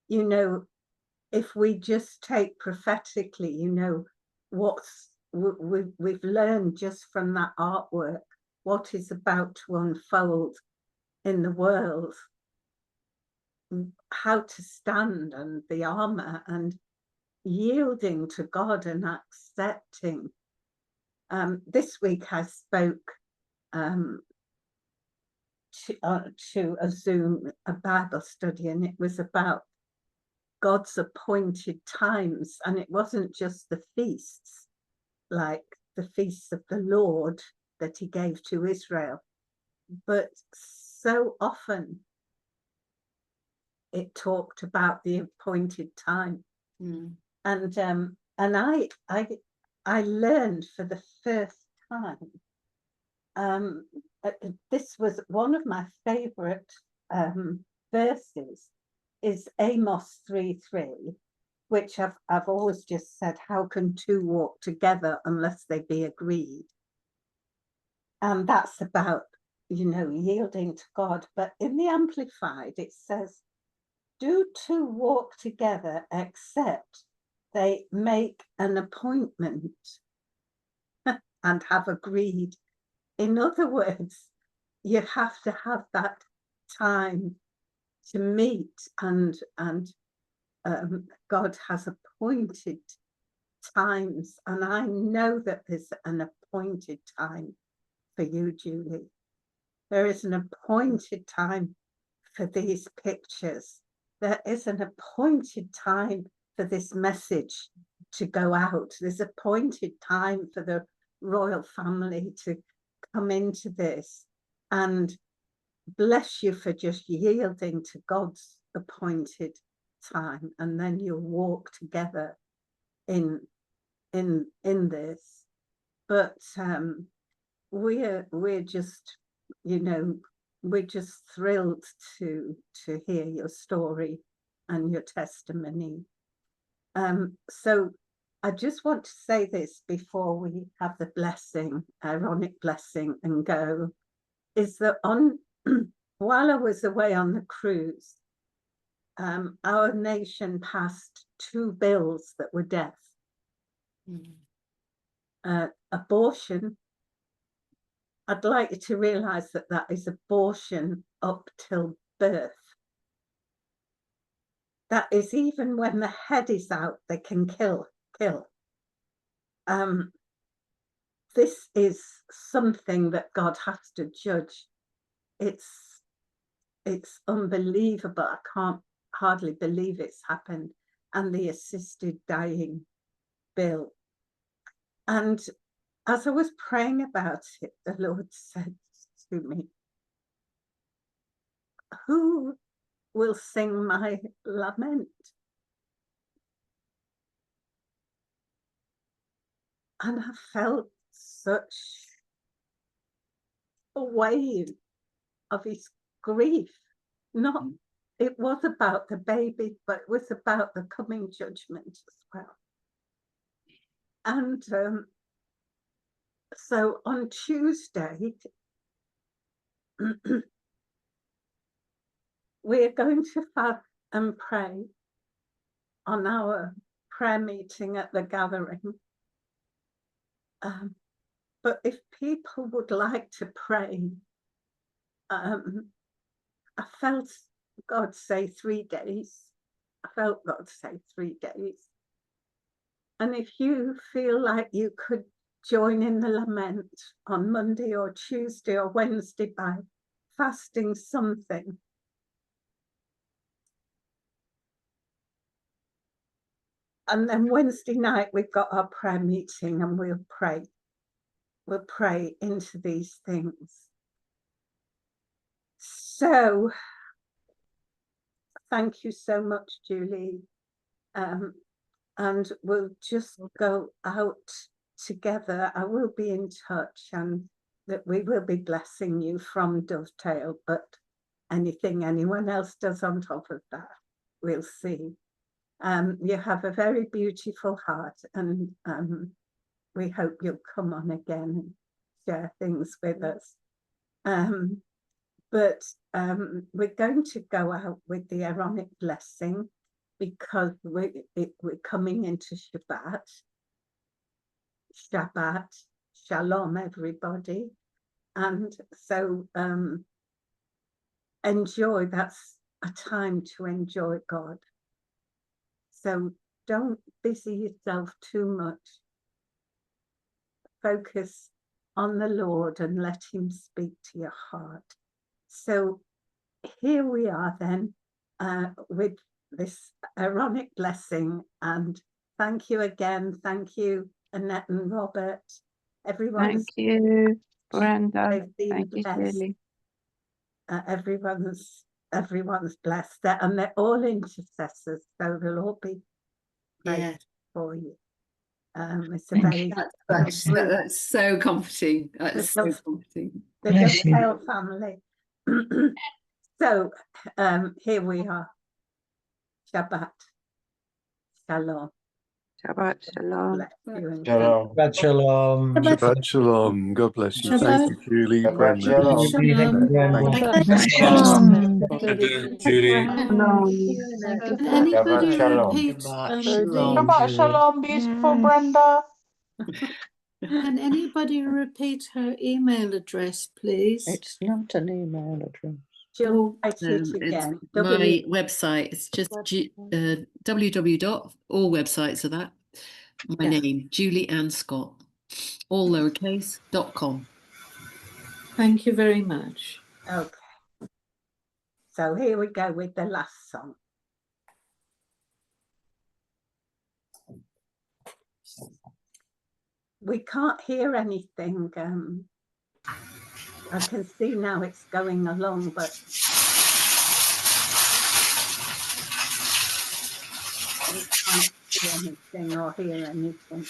if we just take prophetically, we've learned just from that artwork, what is about to unfold in the world, how to stand, and the armor, and yielding to God and accepting. This week I spoke to a Zoom, a Bible study, and it was about God's appointed times, and it wasn't just the feasts, like the feasts of the Lord that he gave to Israel, but so often it talked about the appointed time. And I learned for the first time, this was one of my favorite verses, is Amos 3:3, which I've always just said, how can two walk together unless they be agreed? And that's about, yielding to God. But in the Amplified, it says, do two walk together except they make an appointment and have agreed? In other words, you have to have that time to meet, and God has appointed times, and I know that there's an appointed time for you, Julie. There is an appointed time for these pictures. There is an appointed time for this message to go out. There's appointed time for the royal family to come into this, and bless you for just yielding to God's appointed time, and then you'll walk together in this. But we're just, you know, we're just thrilled to hear your story and your testimony. So I just want to say this before we have the blessing, Aaronic blessing, and go, is that on while I was away on the cruise, our nation passed 2 bills that were death. Abortion, I'd like you to realize that that is abortion up till birth. That is, even when the head is out, they can kill. This is something that God has to judge. It's unbelievable. I can't hardly believe it's happened. And the assisted dying bill. And as I was praying about it, the Lord said to me, who will sing my lament? And I felt such a wave of his grief. Not, it was about the baby, but it was about the coming judgment as well. And so on Tuesday, we're going to fast and pray on our prayer meeting at the gathering. But if people would like to pray, I felt God say 3 days. I felt God say 3 days. And if you feel like you could join in the lament on Monday or Tuesday or Wednesday by fasting something. And then Wednesday night, we've got our prayer meeting and we'll pray. We'll pray into these things. So, thank you so much, Julie. And we'll just go out together. I will be in touch, and that we will be blessing you from Dovetail, but anything anyone else does on top of that, we'll see. You have a very beautiful heart, and we hope you'll come on again and share things with us. But we're going to go out with the Aaronic blessing, because we're coming into Shabbat. Shabbat, Shalom, everybody. And so enjoy, that's a time to enjoy God. So don't busy yourself too much. Focus on the Lord and let him speak to your heart. So here we are then with this Aaronic blessing, and thank you again. Thank you, Annette and Robert. Everyone.
Thank you, Brenda.
Thank
you, Julie.
Everyone's blessed, and they're all intercessors, so they'll all be praying for you. It's a very
that's so comforting. That's so comforting.
The Dovetail family. So here we are. Shabbat. Shalom.
Shabbat shalom.
Shabbat shalom.
Shabbat shalom. God bless you.
Shabbat.
Thank you, Julie, Brenda.
Julie.
Anybody
Shabbat shalom.
repeat
Shalom.
Shabbat shalom, beautiful Brenda. Can anybody repeat her email address, please?
It's not an email address.
She'll write it
It's
again.
my website. It's just www. All websites are that. My
Yeah.
name, Julie Ann Scott, all lowercase .com.
Thank you very much.
Okay. So here we go with the last song. We can't hear anything. I can see now it's going along, but we can't see anything or hear anything.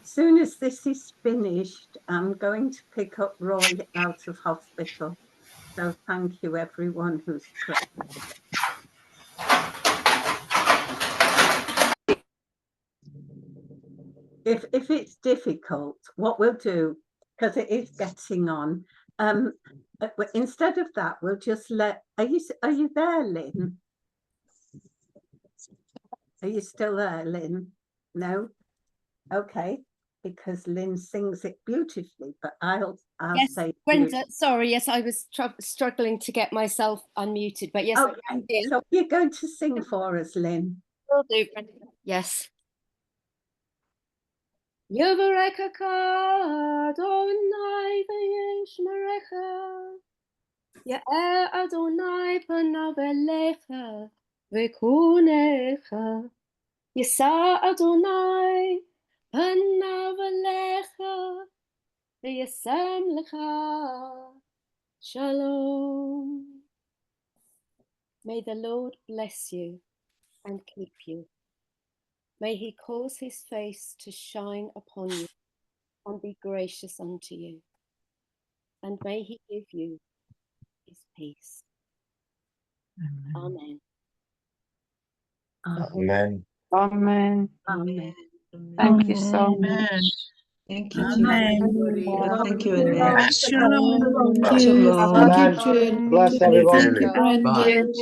As soon as this is finished, I'm going to pick up Roy out of hospital. So thank you everyone who's prayed. If it's difficult, what we'll do, because it is getting on, instead of that, we'll just let, are you there, Lynn? Are you still there, Lynn? No? Okay, because Lynn sings it beautifully, but I'll
Yes,
say
Brenda, sorry, yes, I was struggling to get myself unmuted, but yes, I am
okay,
here.
so you're going to sing for us, Lynn.
Will do, Brenda. Yes. Yevarecha Adonai v'yishmerecha, Ya'er Adonai panav elecha v'kunecha, Yisa Adonai panav elecha v'yasem lecha shalom. May the Lord bless you and keep you. May he cause his face to shine upon you and be gracious unto you. And may he give you his peace. Amen.
Amen.
Amen.
Amen.
Thank you so
Amen.
much.
Thank you,
Amen.
Julie. Thank you,
Amen.
Annette.
Shalom. Thank you.
Shalom.
Thank you,
Amen.
Julie.
Bless everyone.
Thank you, Brenda.
Bye.